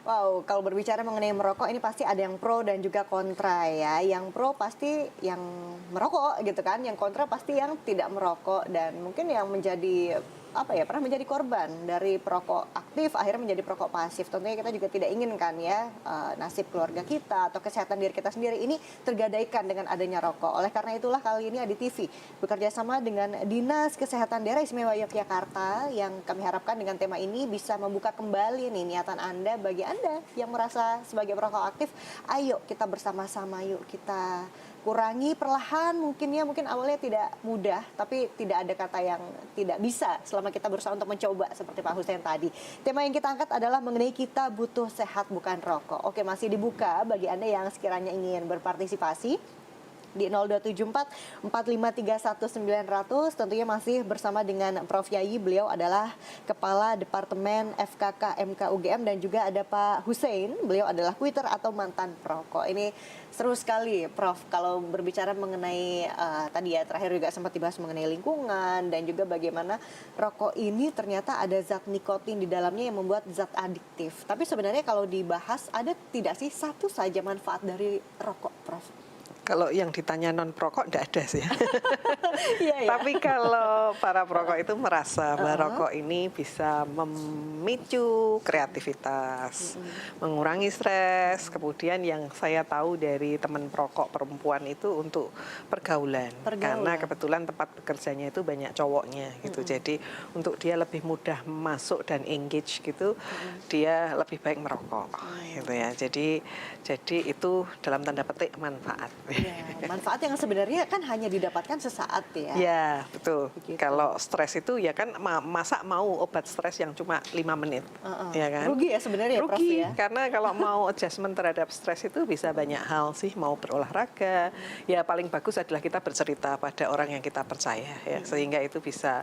Wow, kalau berbicara mengenai merokok ini pasti ada yang pro dan juga kontra ya. Yang pro pasti yang merokok gitu kan, yang kontra pasti yang tidak merokok dan mungkin yang menjadi pernah menjadi korban dari perokok aktif akhirnya menjadi perokok pasif. Tentunya kita juga tidak inginkan ya nasib keluarga kita atau kesehatan diri kita sendiri ini tergadaikan dengan adanya rokok. Oleh karena itulah kali ini ADTV bekerja sama dengan Dinas Kesehatan Daerah Istimewa Yogyakarta yang kami harapkan dengan tema ini bisa membuka kembali nih niatan Anda bagi Anda yang merasa sebagai perokok aktif. Ayo kita bersama-sama yuk kita kurangi perlahan mungkin awalnya tidak mudah tapi tidak ada kata yang tidak bisa selama kita berusaha untuk mencoba seperti Pak Hussein tadi. Tema yang kita angkat adalah mengenai kita butuh sehat bukan rokok. Oke, masih dibuka bagi Anda yang sekiranya ingin berpartisipasi di 0274 4531 900. Tentunya masih bersama dengan Prof. Yayi, beliau adalah Kepala Departemen FKK MKUGM dan juga ada Pak Hussein, beliau adalah kuiter atau mantan perokok. Ini seru sekali Prof, kalau berbicara mengenai tadi ya terakhir juga sempat dibahas mengenai lingkungan dan juga bagaimana rokok ini ternyata ada zat nikotin di dalamnya yang membuat zat adiktif. Tapi sebenarnya kalau dibahas ada tidak sih satu saja manfaat dari rokok, Prof? Kalau yang ditanya non perokok enggak ada sih. Iya, ya. Tapi kalau para perokok itu merasa bahwa rokok ini bisa memicu kreativitas, mengurangi stres. Kemudian yang saya tahu dari teman perokok perempuan itu untuk pergaulan. Karena kebetulan tempat bekerjanya itu banyak cowoknya gitu. Jadi untuk dia lebih mudah masuk dan engage gitu, dia lebih baik merokok gitu ya. Jadi itu dalam tanda petik manfaat. Ya, manfaat yang sebenarnya kan hanya didapatkan sesaat ya. Ya, betul. Begitu. Kalau stres itu ya kan masa mau obat stres yang cuma 5 menit. Ya kan? Rugi ya sebenarnya Rugi, Prof ya. karena kalau mau adjustment terhadap stres itu bisa banyak hal sih, mau berolahraga. Ya paling bagus adalah kita bercerita pada orang yang kita percaya ya, sehingga itu bisa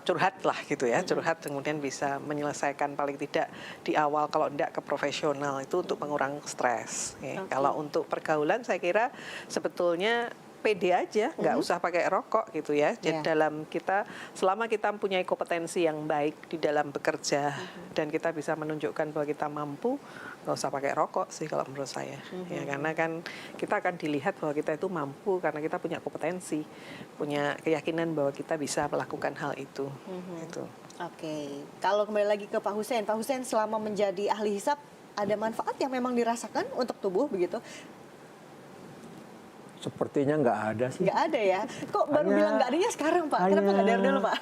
curhat lah gitu ya, curhat kemudian bisa menyelesaikan paling tidak di awal, kalau tidak ke profesional itu untuk mengurangi stres. Kalau untuk pergaulan saya kira sebetulnya pede aja, nggak usah pakai rokok gitu ya. Jadi dalam kita, selama kita mempunyai kompetensi yang baik di dalam bekerja dan kita bisa menunjukkan bahwa kita mampu, nggak usah pakai rokok sih kalau menurut saya. Ya, karena kan kita akan dilihat bahwa kita itu mampu karena kita punya kompetensi, punya keyakinan bahwa kita bisa melakukan hal itu. Gitu. Oke, kalau kembali lagi ke Pak Hussein selama menjadi ahli hisab ada manfaat yang memang dirasakan untuk tubuh begitu? Sepertinya nggak ada sih. Nggak ada ya? Kok baru bilang nggak adanya sekarang Pak? Kenapa nggak dari dulu Pak?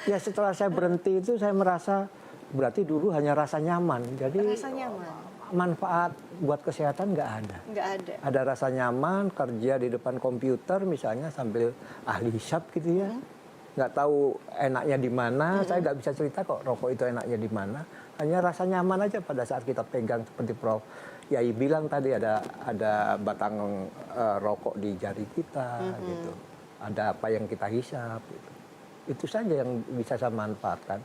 Ya setelah saya berhenti itu saya merasa berarti dulu hanya rasa nyaman. Jadi rasa nyaman. Manfaat buat kesehatan nggak ada. Nggak ada. Ada rasa nyaman kerja di depan komputer misalnya sambil ahli hisab gitu ya. Nggak tahu enaknya di mana. Saya nggak bisa cerita kok rokok itu enaknya di mana. Hanya rasa nyaman aja pada saat kita pegang seperti Prof. Yai bilang tadi ada batang rokok di jari kita gitu. Ada apa yang kita hisap gitu. Itu saja yang bisa saya manfaatkan.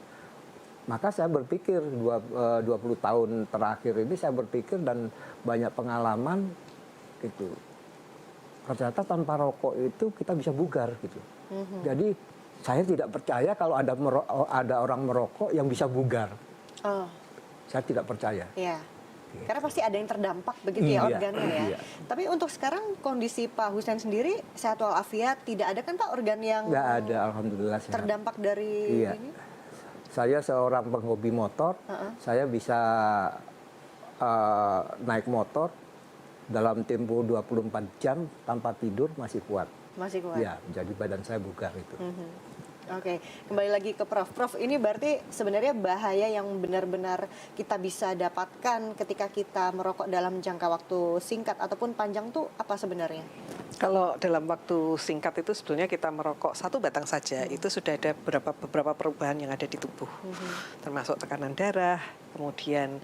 Maka saya berpikir 20 tahun terakhir ini saya berpikir dan banyak pengalaman gitu. Ternyata tanpa rokok itu kita bisa bugar gitu. Jadi saya tidak percaya kalau ada orang merokok yang bisa bugar. Saya tidak percaya. Iya. Karena pasti ada yang terdampak begitu ya organnya ya. Tapi untuk sekarang kondisi Pak Hussein sendiri sehat walafiat, tidak ada kan Pak organ yang nggak ada, alhamdulillah sehat. Terdampak dari ini? Saya seorang penghobi motor, saya bisa naik motor dalam tempo 24 jam tanpa tidur masih kuat. Masih kuat. Ya, jadi badan saya bugar itu. Oke, kembali lagi ke Prof. Prof, ini berarti sebenarnya bahaya yang benar-benar kita bisa dapatkan ketika kita merokok dalam jangka waktu singkat ataupun panjang tuh apa sebenarnya? Kalau dalam waktu singkat itu sebetulnya kita merokok satu batang saja, itu sudah ada beberapa perubahan yang ada di tubuh, termasuk tekanan darah, kemudian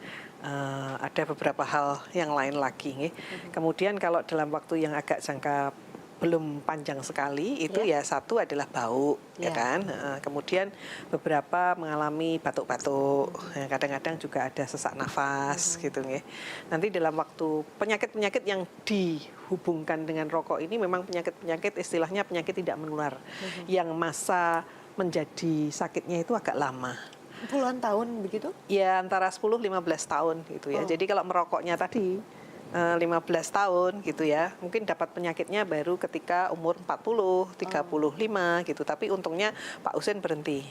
ada beberapa hal yang lain lagi. Kemudian kalau dalam waktu yang agak jangka belum panjang sekali itu ya satu adalah bau, ya kan. Kemudian beberapa mengalami batuk-batuk, kadang-kadang juga ada sesak nafas gitu nih. Nanti dalam waktu penyakit-penyakit yang dihubungkan dengan rokok ini memang penyakit-penyakit istilahnya penyakit tidak menular, yang masa menjadi sakitnya itu agak lama. Puluhan tahun begitu? Ya antara 10-15 tahun gitu ya. Jadi kalau merokoknya tadi 15 tahun gitu ya, mungkin dapat penyakitnya baru ketika umur 40, 35 gitu. Tapi untungnya Pak Husein berhenti.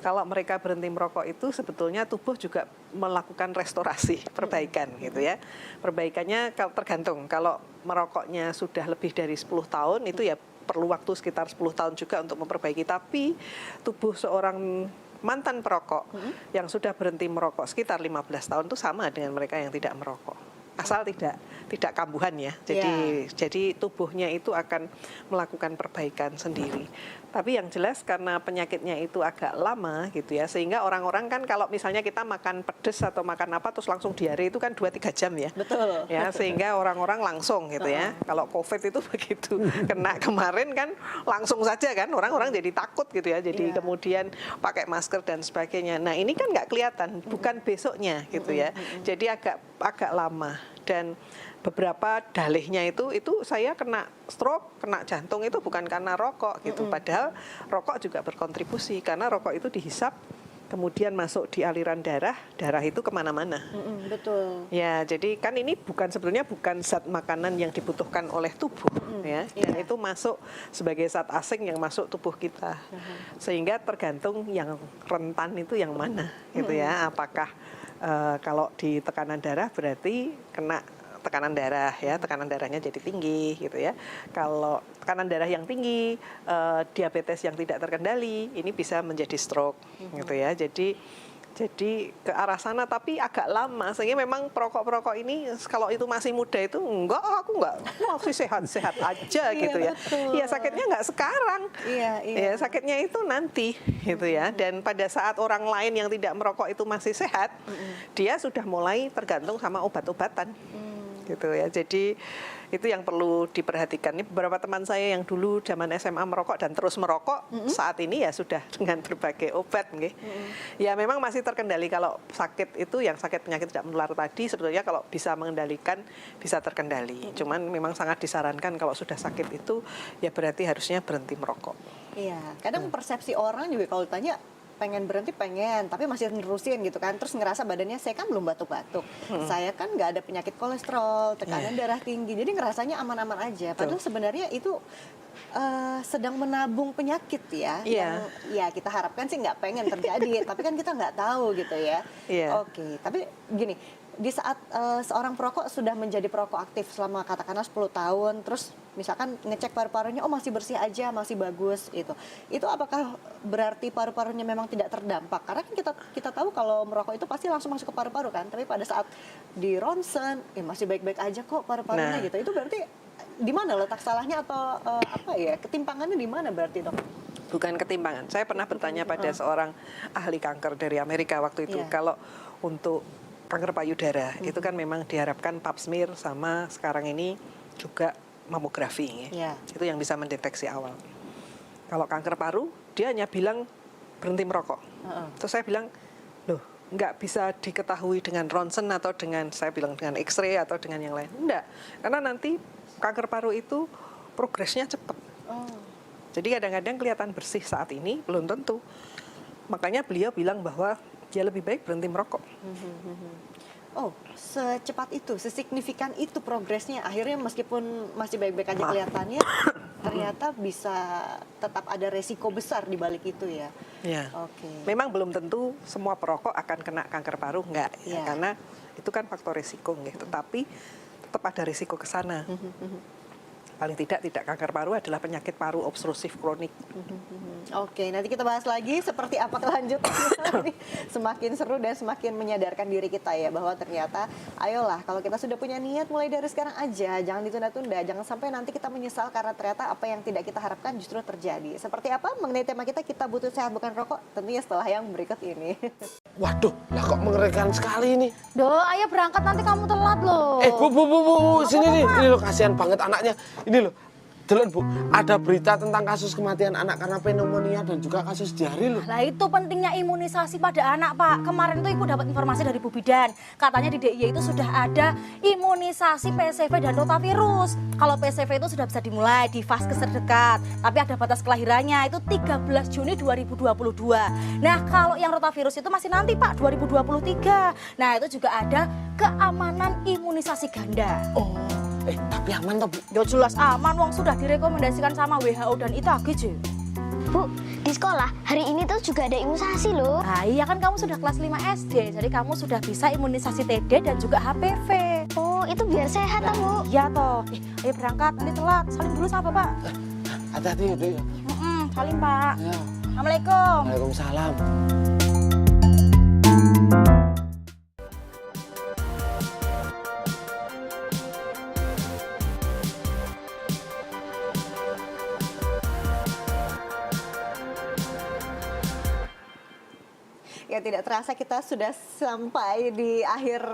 Kalau mereka berhenti merokok itu sebetulnya tubuh juga melakukan restorasi, perbaikan gitu ya. Perbaikannya tergantung, kalau merokoknya sudah lebih dari 10 tahun itu ya perlu waktu sekitar 10 tahun juga untuk memperbaiki. Tapi tubuh seorang mantan perokok yang sudah berhenti merokok sekitar 15 tahun itu sama dengan mereka yang tidak merokok. Asal tidak kambuhan ya. Jadi tubuhnya itu akan melakukan perbaikan sendiri. Tapi yang jelas karena penyakitnya itu agak lama gitu ya, sehingga orang-orang kan kalau misalnya kita makan pedes atau makan apa terus langsung diare itu kan 2-3 jam ya. Betul. Ya, sehingga orang-orang langsung gitu ya. Kalau COVID itu begitu kena kemarin kan langsung saja kan orang-orang jadi takut gitu ya. Jadi kemudian pakai masker dan sebagainya. Nah, ini kan nggak kelihatan, bukan besoknya gitu ya. Jadi agak lama. Dan beberapa dalihnya itu saya kena stroke, kena jantung itu bukan karena rokok gitu. Padahal rokok juga berkontribusi karena rokok itu dihisap kemudian masuk di aliran darah itu kemana-mana. Betul. Ya, jadi kan ini sebetulnya bukan zat makanan yang dibutuhkan oleh tubuh, ya. Dan itu masuk sebagai zat asing yang masuk tubuh kita. Sehingga tergantung yang rentan itu yang mana, gitu ya. Apakah kalau di tekanan darah berarti kena tekanan darah ya, tekanan darahnya jadi tinggi gitu ya. Kalau tekanan darah yang tinggi, diabetes yang tidak terkendali, ini bisa menjadi stroke gitu ya. Jadi ke arah sana tapi agak lama, sehingga memang perokok-perokok ini kalau itu masih muda itu aku masih sehat-sehat aja gitu ya. Iya, sakitnya nggak sekarang. Ya, sakitnya itu nanti gitu ya. Dan pada saat orang lain yang tidak merokok itu masih sehat, dia sudah mulai tergantung sama obat-obatan. Gitu ya. Jadi itu yang perlu diperhatikan. Ini beberapa teman saya yang dulu zaman SMA merokok dan terus merokok, saat ini ya sudah dengan berbagai obat nggih. Ya memang masih terkendali. Kalau sakit itu yang sakit penyakit tidak menular tadi sebetulnya kalau bisa mengendalikan bisa terkendali. Cuman memang sangat disarankan kalau sudah sakit itu ya berarti harusnya berhenti merokok. Iya, kadang persepsi orang juga kalau ditanya pengen berhenti tapi masih nerusin gitu kan, terus ngerasa badannya saya kan belum batuk-batuk, saya kan nggak ada penyakit kolesterol, tekanan darah tinggi, jadi ngerasanya aman-aman aja. Padahal sebenarnya itu sedang menabung penyakit ya, yang ya kita harapkan sih nggak pengen terjadi, tapi kan kita nggak tahu gitu ya. Oke, tapi gini, di saat seorang perokok sudah menjadi perokok aktif selama katakanlah 10 tahun, terus misalkan ngecek paru-parunya, oh masih bersih aja, masih bagus itu apakah berarti paru-parunya memang tidak terdampak? Karena kan kita tahu kalau merokok itu pasti langsung masuk ke paru-paru kan, tapi pada saat di ronsen masih baik-baik aja kok paru-parunya gitu. Itu berarti di mana letak salahnya atau ketimpangannya di mana berarti, Dok? Bukan ketimpangan. Saya pernah bertanya pada seorang ahli kanker dari Amerika waktu itu, kalau untuk kanker payudara itu kan memang diharapkan pap smear sama sekarang ini juga mamografi itu yang bisa mendeteksi awal. Kalau kanker paru dia hanya bilang berhenti merokok. Terus saya bilang, loh nggak bisa diketahui dengan ronsen atau dengan dengan X-ray atau dengan yang lain. Enggak, karena nanti kanker paru itu progresnya cepat. Jadi kadang-kadang kelihatan bersih saat ini belum tentu. Makanya beliau bilang bahwa dia lebih baik berhenti merokok. Oh, secepat itu, sesignifikan itu progresnya. Akhirnya meskipun masih baik-baik aja kelihatannya, ternyata bisa tetap ada resiko besar di balik itu ya. Ya. Oke. Memang belum tentu semua perokok akan kena kanker paru, enggak ya, karena itu kan faktor risiko gitu. Tetapi tetap ada risiko ke sana. Paling tidak kanker paru adalah penyakit paru obstruktif kronik. Oke, nanti kita bahas lagi seperti apa kelanjutannya. Semakin seru dan semakin menyadarkan diri kita ya bahwa ternyata ayolah kalau kita sudah punya niat mulai dari sekarang aja, jangan ditunda-tunda, jangan sampai nanti kita menyesal karena ternyata apa yang tidak kita harapkan justru terjadi. Seperti apa mengenai tema kita butuh sehat bukan rokok, tentunya setelah yang berikut ini. Waduh, lah kok mengerikan sekali ini. Doh, ayo berangkat nanti kamu telat loh. Bu, sini nih. Ini loh, kasihan banget anaknya. Ini loh, Delon Bu, ada berita tentang kasus kematian anak karena pneumonia dan juga kasus diare loh. Lah itu pentingnya imunisasi pada anak Pak. Kemarin tuh Ibu dapat informasi dari Bu Bidan. Katanya di DIY itu sudah ada imunisasi PCV dan rotavirus. Kalau PCV itu sudah bisa dimulai di vaskes terdekat. Tapi ada batas kelahirannya itu 13 Juni 2022. Nah kalau yang rotavirus itu masih nanti Pak, 2023. Nah itu juga ada keamanan imunisasi ganda. Oh. Tapi aman toh Bu? Ya jelas aman, wong sudah direkomendasikan sama WHO dan ITAGC. Bu, di sekolah hari ini tuh juga ada imunisasi loh. Nah iya kan kamu sudah kelas 5 SD, jadi kamu sudah bisa imunisasi TD dan juga HPV. Oh itu biar sehat Bu. Iya toh. Ayo berangkat, nanti telat. Salim dulu sama Bapak. Hati-hati ya. Salim Pak. Ya. Assalamualaikum. Waalaikumsalam. Ya tidak terasa kita sudah sampai di akhir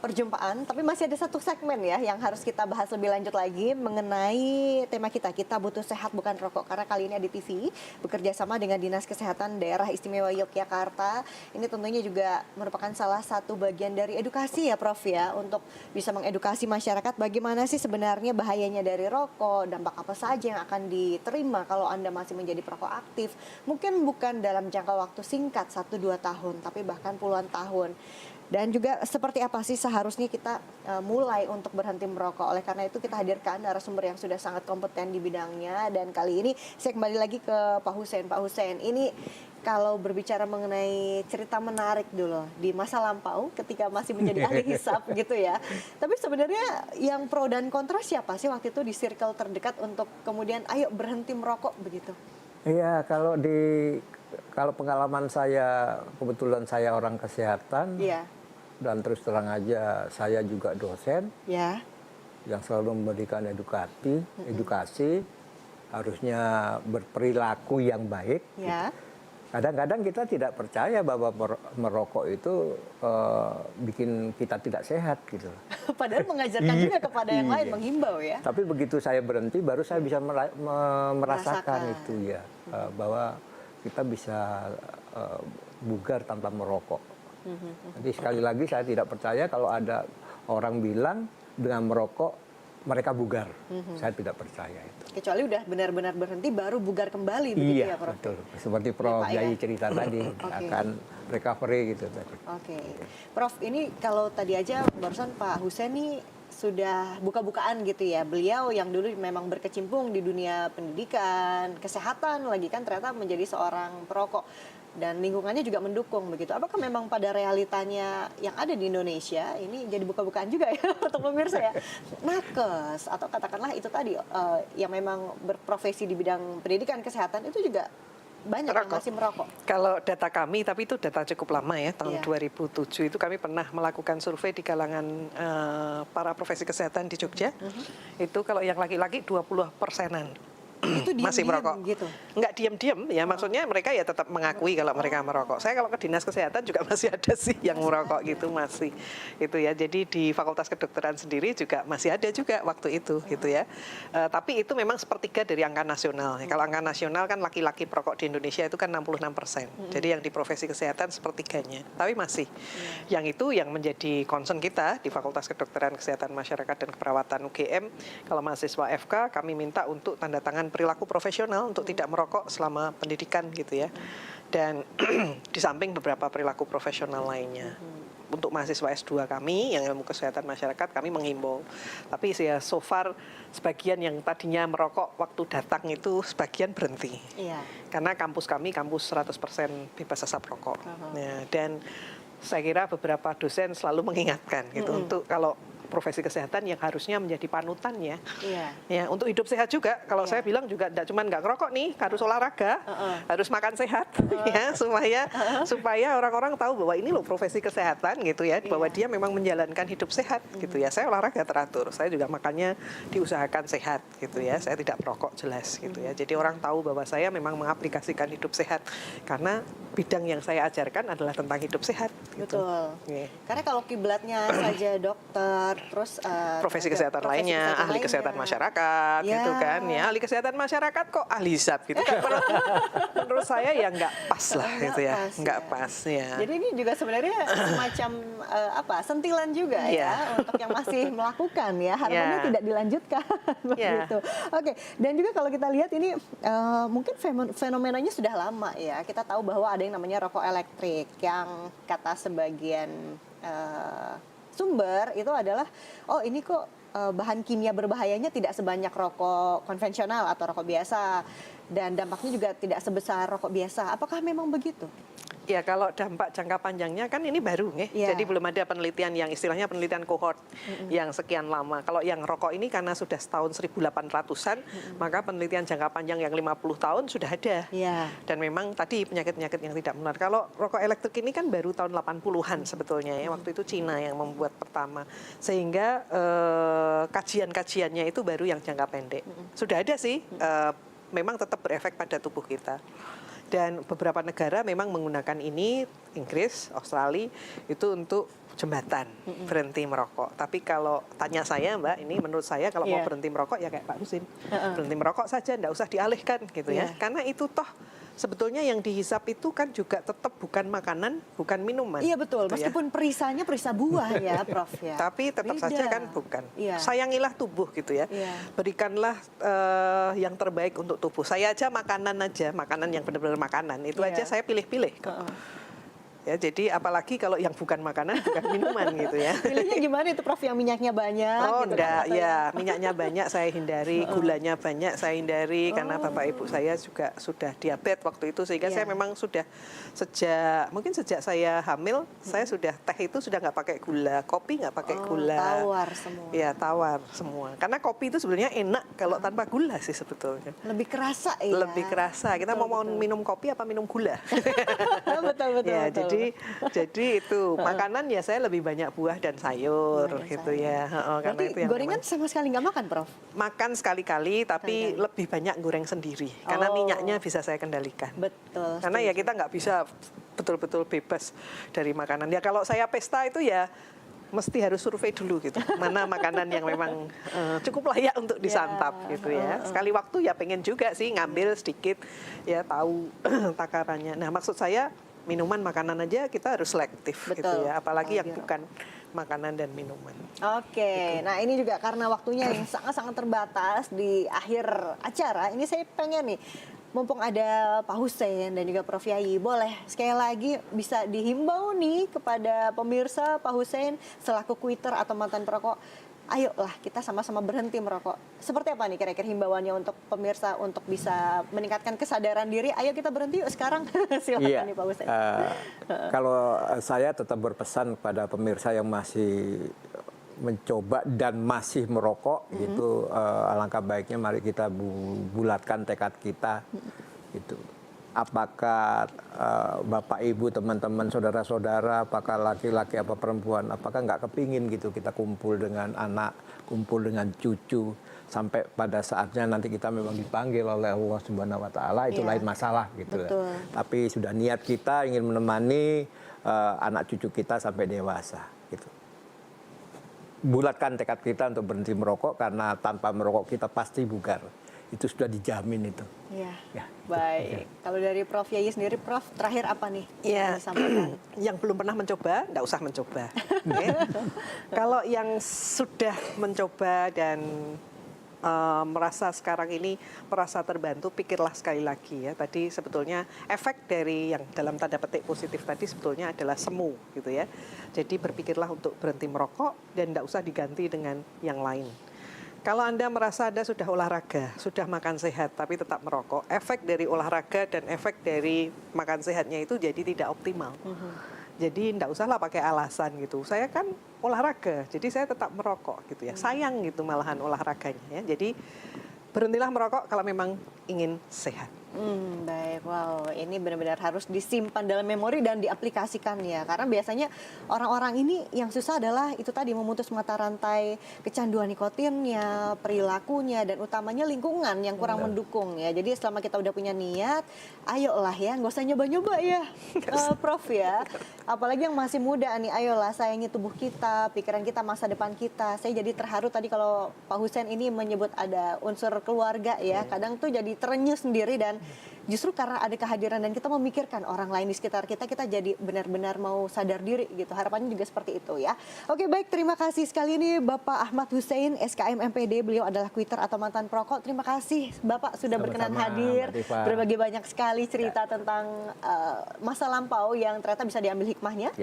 perjumpaan, tapi masih ada satu segmen ya yang harus kita bahas lebih lanjut lagi mengenai tema kita butuh sehat bukan rokok. Karena kali ini ADTV bekerja sama dengan Dinas Kesehatan Daerah Istimewa Yogyakarta. Ini tentunya juga merupakan salah satu bagian dari edukasi ya Prof ya, untuk bisa mengedukasi masyarakat bagaimana sih sebenarnya bahayanya dari rokok, dampak apa saja yang akan diterima kalau Anda masih menjadi perokok aktif. Mungkin bukan dalam jangka waktu singkat 1-2 tahun, tapi bahkan puluhan tahun. Dan juga seperti apa sih seharusnya kita mulai untuk berhenti merokok. Oleh karena itu kita hadirkan narasumber yang sudah sangat kompeten di bidangnya. Dan kali ini saya kembali lagi ke Pak Hussein. Pak Hussein, ini kalau berbicara mengenai cerita menarik dulu di masa lampau ketika masih menjadi ahli hisap gitu ya. Tapi sebenarnya yang pro dan kontra siapa sih waktu itu di circle terdekat untuk kemudian ayo berhenti merokok begitu? Iya, kalau pengalaman saya, kebetulan saya orang kesehatan, dan terus terang aja saya juga dosen, yang selalu memberikan edukasi, harusnya berperilaku yang baik. Kadang-kadang kita tidak percaya bahwa merokok itu bikin kita tidak sehat gitu. Padahal mengajarkan juga kepada yang lain, menghimbau ya. Tapi begitu saya berhenti, baru saya bisa merasakan itu ya, bahwa kita bisa bugar tanpa merokok. Jadi sekali lagi saya tidak percaya kalau ada orang bilang dengan merokok mereka bugar. Saya tidak percaya itu. Kecuali udah benar-benar berhenti baru bugar kembali begitu ya Prof? Betul. Seperti Prof Yai cerita tadi akan recovery gitu tadi. Oke. Prof, ini kalau tadi aja barusan Pak Hussein nih sudah buka-bukaan gitu ya. Beliau yang dulu memang berkecimpung di dunia pendidikan, kesehatan lagi kan ternyata menjadi seorang perokok dan lingkungannya juga mendukung begitu. Apakah memang pada realitanya yang ada di Indonesia ini jadi buka-bukaan juga ya untuk pemirsa ya, nakes atau katakanlah itu tadi yang memang berprofesi di bidang pendidikan kesehatan itu juga banyak yang masih merokok. Kalau data kami, tapi itu data cukup lama ya, tahun 2007 itu kami pernah melakukan survei di kalangan para profesi kesehatan di Jogja. Itu kalau yang laki-laki 20%-an. Itu masih merokok gitu. Nggak diam-diam ya, maksudnya mereka ya tetap mengakui kalau mereka merokok. Saya kalau ke dinas kesehatan juga masih ada sih yang merokok gitu, masih itu ya. Jadi di Fakultas Kedokteran sendiri juga masih ada juga waktu itu gitu ya. Tapi itu memang sepertiga dari angka nasional. Kalau angka nasional kan laki-laki perokok di Indonesia itu kan 66%. Jadi yang di profesi kesehatan sepertiganya. Tapi masih yang itu yang menjadi concern kita di Fakultas Kedokteran Kesehatan Masyarakat dan Keperawatan UGM. Kalau mahasiswa FK kami minta untuk tanda tangan perilaku profesional untuk tidak merokok selama pendidikan gitu ya. Dan di samping beberapa perilaku profesional lainnya. untuk mahasiswa S2 kami yang ilmu kesehatan masyarakat kami menghimbau. Tapi ya so far sebagian yang tadinya merokok waktu datang itu sebagian berhenti. Iya. Karena kampus kami kampus 100% bebas asap rokok. Ya, dan saya kira beberapa dosen selalu mengingatkan gitu untuk kalau profesi kesehatan yang harusnya menjadi panutan ya. Iya. Ya, untuk hidup sehat juga. Kalau saya bilang juga nggak ngerokok nih, harus olahraga, harus makan sehat ya supaya orang-orang tahu bahwa ini loh profesi kesehatan gitu ya, bahwa dia memang menjalankan hidup sehat gitu ya. Saya olahraga teratur, saya juga makannya diusahakan sehat gitu ya. Saya tidak merokok jelas gitu ya. Jadi orang tahu bahwa saya memang mengaplikasikan hidup sehat karena bidang yang saya ajarkan adalah tentang hidup sehat. Gitu. Betul. Yeah. Karena kalau kiblatnya saja dokter, terus profesi kesehatan lainnya, ahli kesehatan masyarakat, gitu kan ya, ahli kesehatan masyarakat kok ahli hisab gitu kan, menurut saya ya nggak pas lah gitu ya, nggak pas ya. Jadi ini juga sebenarnya semacam sentilan juga ya untuk yang masih melakukan ya, harapannya tidak dilanjutkan begitu. Oke, dan juga kalau kita lihat ini mungkin fenomenanya sudah lama ya, kita tahu bahwa ada yang namanya rokok elektrik yang kata sebagian sumber itu adalah ini kok bahan kimia berbahayanya tidak sebanyak rokok konvensional atau rokok biasa dan dampaknya juga tidak sebesar rokok biasa. Apakah memang begitu? Ya kalau dampak jangka panjangnya kan ini baru jadi belum ada penelitian yang istilahnya penelitian kohort yang sekian lama. Kalau yang rokok ini karena sudah setahun 1800-an, maka penelitian jangka panjang yang 50 tahun sudah ada. Dan memang tadi penyakit-penyakit yang tidak menular. Kalau rokok elektrik ini kan baru tahun 80-an sebetulnya ya, waktu itu Cina yang membuat pertama. Sehingga kajian-kajiannya itu baru yang jangka pendek. Sudah ada sih, memang tetap berefek pada tubuh kita. Dan beberapa negara memang menggunakan ini, Inggris, Australia, itu untuk jembatan berhenti merokok. Tapi kalau tanya saya Mbak, ini menurut saya kalau mau berhenti merokok ya kayak Pak Husin. Berhenti merokok saja, enggak usah dialihkan gitu ya. Karena itu toh sebetulnya yang dihisap itu kan juga tetap bukan makanan, bukan minuman. Iya betul, gitu meskipun perisanya perisa buah ya Prof ya. Tapi tetap saja kan bukan. Sayangilah tubuh gitu ya. Berikanlah yang terbaik untuk tubuh. Saya aja, makanan yang benar-benar makanan. Itu aja saya pilih-pilih. Ya, jadi apalagi kalau yang bukan makanan, bukan minuman gitu ya. Pilihnya gimana itu Prof, yang minyaknya banyak? Gitu enggak, kan, ya minyaknya banyak saya hindari, gulanya banyak saya hindari, karena Bapak Ibu saya juga sudah diabetes waktu itu, sehingga saya memang sudah sejak saya hamil, saya sudah teh itu sudah nggak pakai gula, kopi nggak pakai gula. Tawar semua. Ya tawar semua, karena kopi itu sebenarnya enak kalau tanpa gula sih sebetulnya. Lebih kerasa ya. Lebih kerasa, kita mau minum kopi apa minum gula. Betul. Ya, jadi itu makanan ya saya lebih banyak buah dan sayur gitu ya. Karena itu yang gorengan sama sekali nggak makan, Prof? Makan sekali-kali, tapi lebih banyak goreng sendiri. Karena minyaknya bisa saya kendalikan. Betul. Karena ya kita nggak bisa betul-betul bebas dari makanan. Ya kalau saya pesta itu ya mesti harus survei dulu gitu. Mana makanan yang memang cukup layak untuk disantap gitu ya. Sekali waktu ya pengen juga sih ngambil sedikit ya, tahu takarannya. Nah maksud saya minuman, makanan aja kita harus selektif gitu ya, apalagi yang bukan makanan dan minuman. Oke, nah ini juga karena waktunya yang sangat-sangat terbatas di akhir acara, ini saya pengen nih, mumpung ada Pak Husin dan juga Prof Yayi, boleh sekali lagi bisa dihimbau nih kepada pemirsa Pak Husin selaku quiter atau mantan perokok, ayolah kita sama-sama berhenti merokok. Seperti apa nih kira-kira himbauannya untuk pemirsa untuk bisa meningkatkan kesadaran diri? Ayo kita berhenti yuk sekarang. Silakan nih Pak Husin. Kalau saya tetap berpesan kepada pemirsa yang masih mencoba dan masih merokok, itu alangkah baiknya mari kita bulatkan tekad kita. Gitu. Apakah Bapak Ibu, teman-teman, saudara-saudara, apakah laki-laki apa perempuan, apakah nggak kepingin gitu kita kumpul dengan anak, kumpul dengan cucu, sampai pada saatnya nanti kita memang dipanggil oleh Allah Subhanahu Wa Taala, itu lain masalah gitu. Tapi sudah niat kita ingin menemani anak cucu kita sampai dewasa gitu. Bulatkan tekad kita untuk berhenti merokok, karena tanpa merokok kita pasti bugar. Itu sudah dijamin itu. Ya. Baik. Kalau dari Prof Yayi sendiri, Prof, terakhir apa nih? Ya, yang belum pernah mencoba, nggak usah mencoba. Kalau yang sudah mencoba dan merasa sekarang ini merasa terbantu, pikirlah sekali lagi ya. Tadi sebetulnya efek dari yang dalam tanda petik positif tadi sebetulnya adalah semu gitu ya. Jadi berpikirlah untuk berhenti merokok dan tidak usah diganti dengan yang lain. Kalau Anda merasa Anda sudah olahraga, sudah makan sehat tapi tetap merokok, efek dari olahraga dan efek dari makan sehatnya itu jadi tidak optimal. Jadi tidak usahlah pakai alasan gitu. Saya kan olahraga, jadi saya tetap merokok gitu ya. Sayang gitu malahan olahraganya ya. Jadi berhentilah merokok kalau memang ingin sehat. Baik, wow, ini benar-benar harus disimpan dalam memori dan diaplikasikan ya. Karena biasanya orang-orang ini yang susah adalah itu tadi memutus mata rantai kecanduan nikotinnya, perilakunya, dan utamanya lingkungan yang kurang mendukung ya. Jadi selama kita udah punya niat, ayolah ya, nggak usah nyoba-nyoba ya, Prof ya. Apalagi yang masih muda nih, ayolah sayangi tubuh kita, pikiran kita, masa depan kita. Saya jadi terharu tadi kalau Pak Hussein ini menyebut ada unsur keluarga ya. Kadang tuh jadi terenyuh sendiri dan justru karena ada kehadiran dan kita memikirkan orang lain di sekitar kita, kita jadi benar-benar mau sadar diri gitu. Harapannya juga seperti itu ya. Oke baik, terima kasih sekali ini Bapak Ahmad Hussein, SKM MPD. Beliau adalah quitter atau mantan perokok. Terima kasih Bapak sudah berkenan hadir. Berbagi banyak sekali cerita tentang masa lampau yang ternyata bisa diambil hikmahnya.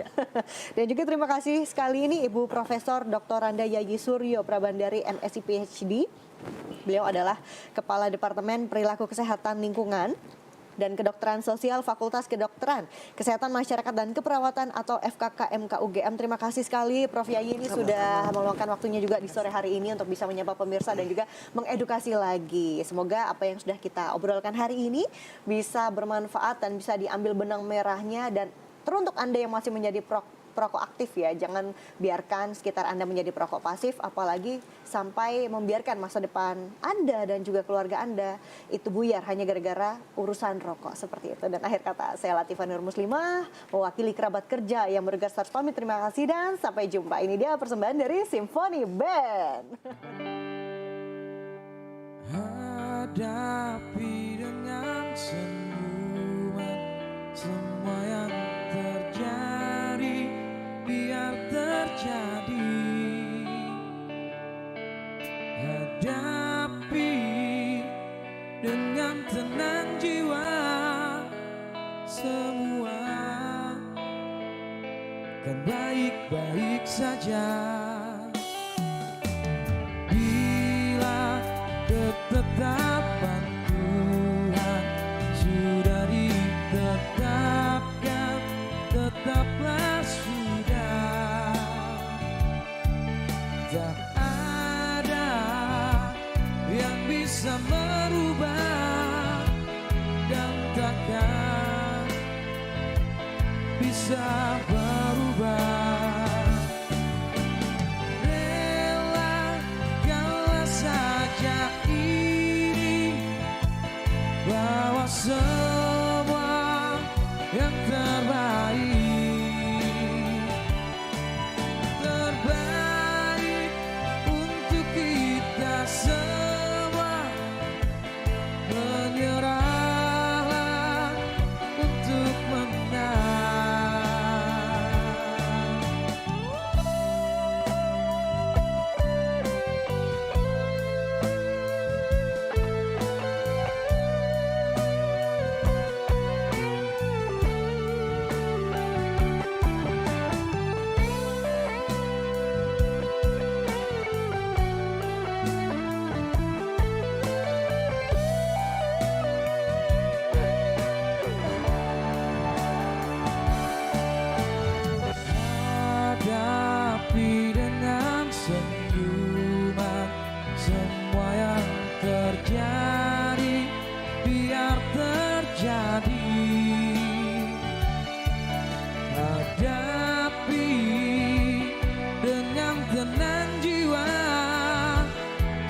Dan juga terima kasih sekali ini Ibu Profesor Dr. Randa Yayi Suryo Prabandari MSc PhD. Beliau adalah Kepala Departemen Perilaku Kesehatan Lingkungan dan Kedokteran Sosial Fakultas Kedokteran, Kesehatan Masyarakat dan Keperawatan atau FKK MKUGM. Terima kasih sekali Prof Yayi ini sudah meluangkan waktunya juga di sore hari ini untuk bisa menyapa pemirsa dan juga mengedukasi lagi. Semoga apa yang sudah kita obrolkan hari ini bisa bermanfaat dan bisa diambil benang merahnya. Dan teruntuk Anda yang masih menjadi perokok aktif ya, jangan biarkan sekitar Anda menjadi perokok pasif, apalagi sampai membiarkan masa depan Anda dan juga keluarga Anda itu buyar hanya gara-gara urusan rokok seperti itu. Dan akhir kata, saya Latifah Nur Muslimah, mewakili kerabat kerja yang bergegas harus pamit. Terima kasih dan sampai jumpa. Ini dia persembahan dari Symphony Band. Hadapi dengan senyuman semua yang terjadi, biar terjadi. Hadapi dengan tenang jiwa, semua kan baik-baik saja. Bila ketetapan Tuhan sudah ditetapkan, tetaplah sudah. Tak ada yang bisa merubah dan takkan bisa berubah. Relakanlah saja ini, bawa semua yang terbaik. Semua menyerahlah untuk hadapi dengan senyuman semua yang terjadi, biar terjadi. Hadapi dengan tenang jiwa,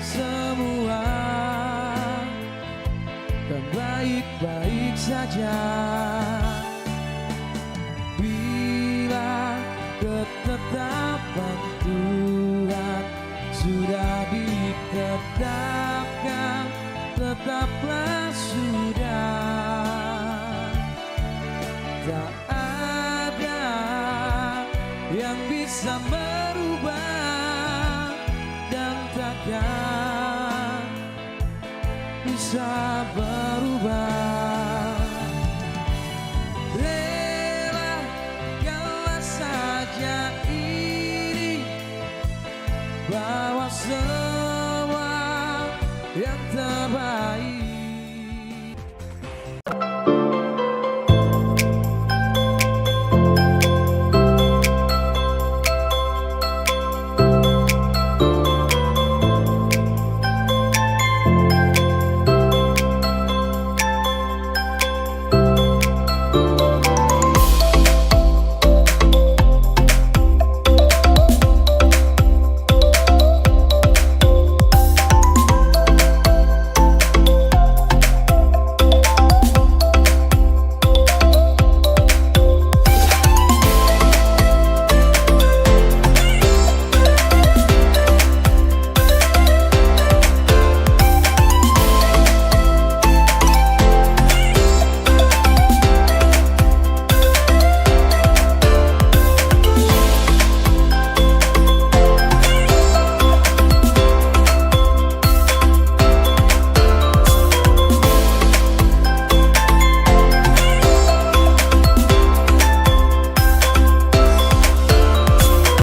semua kan baik-baik saja. Bila ketetapan Tuhan sudah ditetapkan, tetaplah sudah. Tak ada yang bisa merubah dan takkan berubah.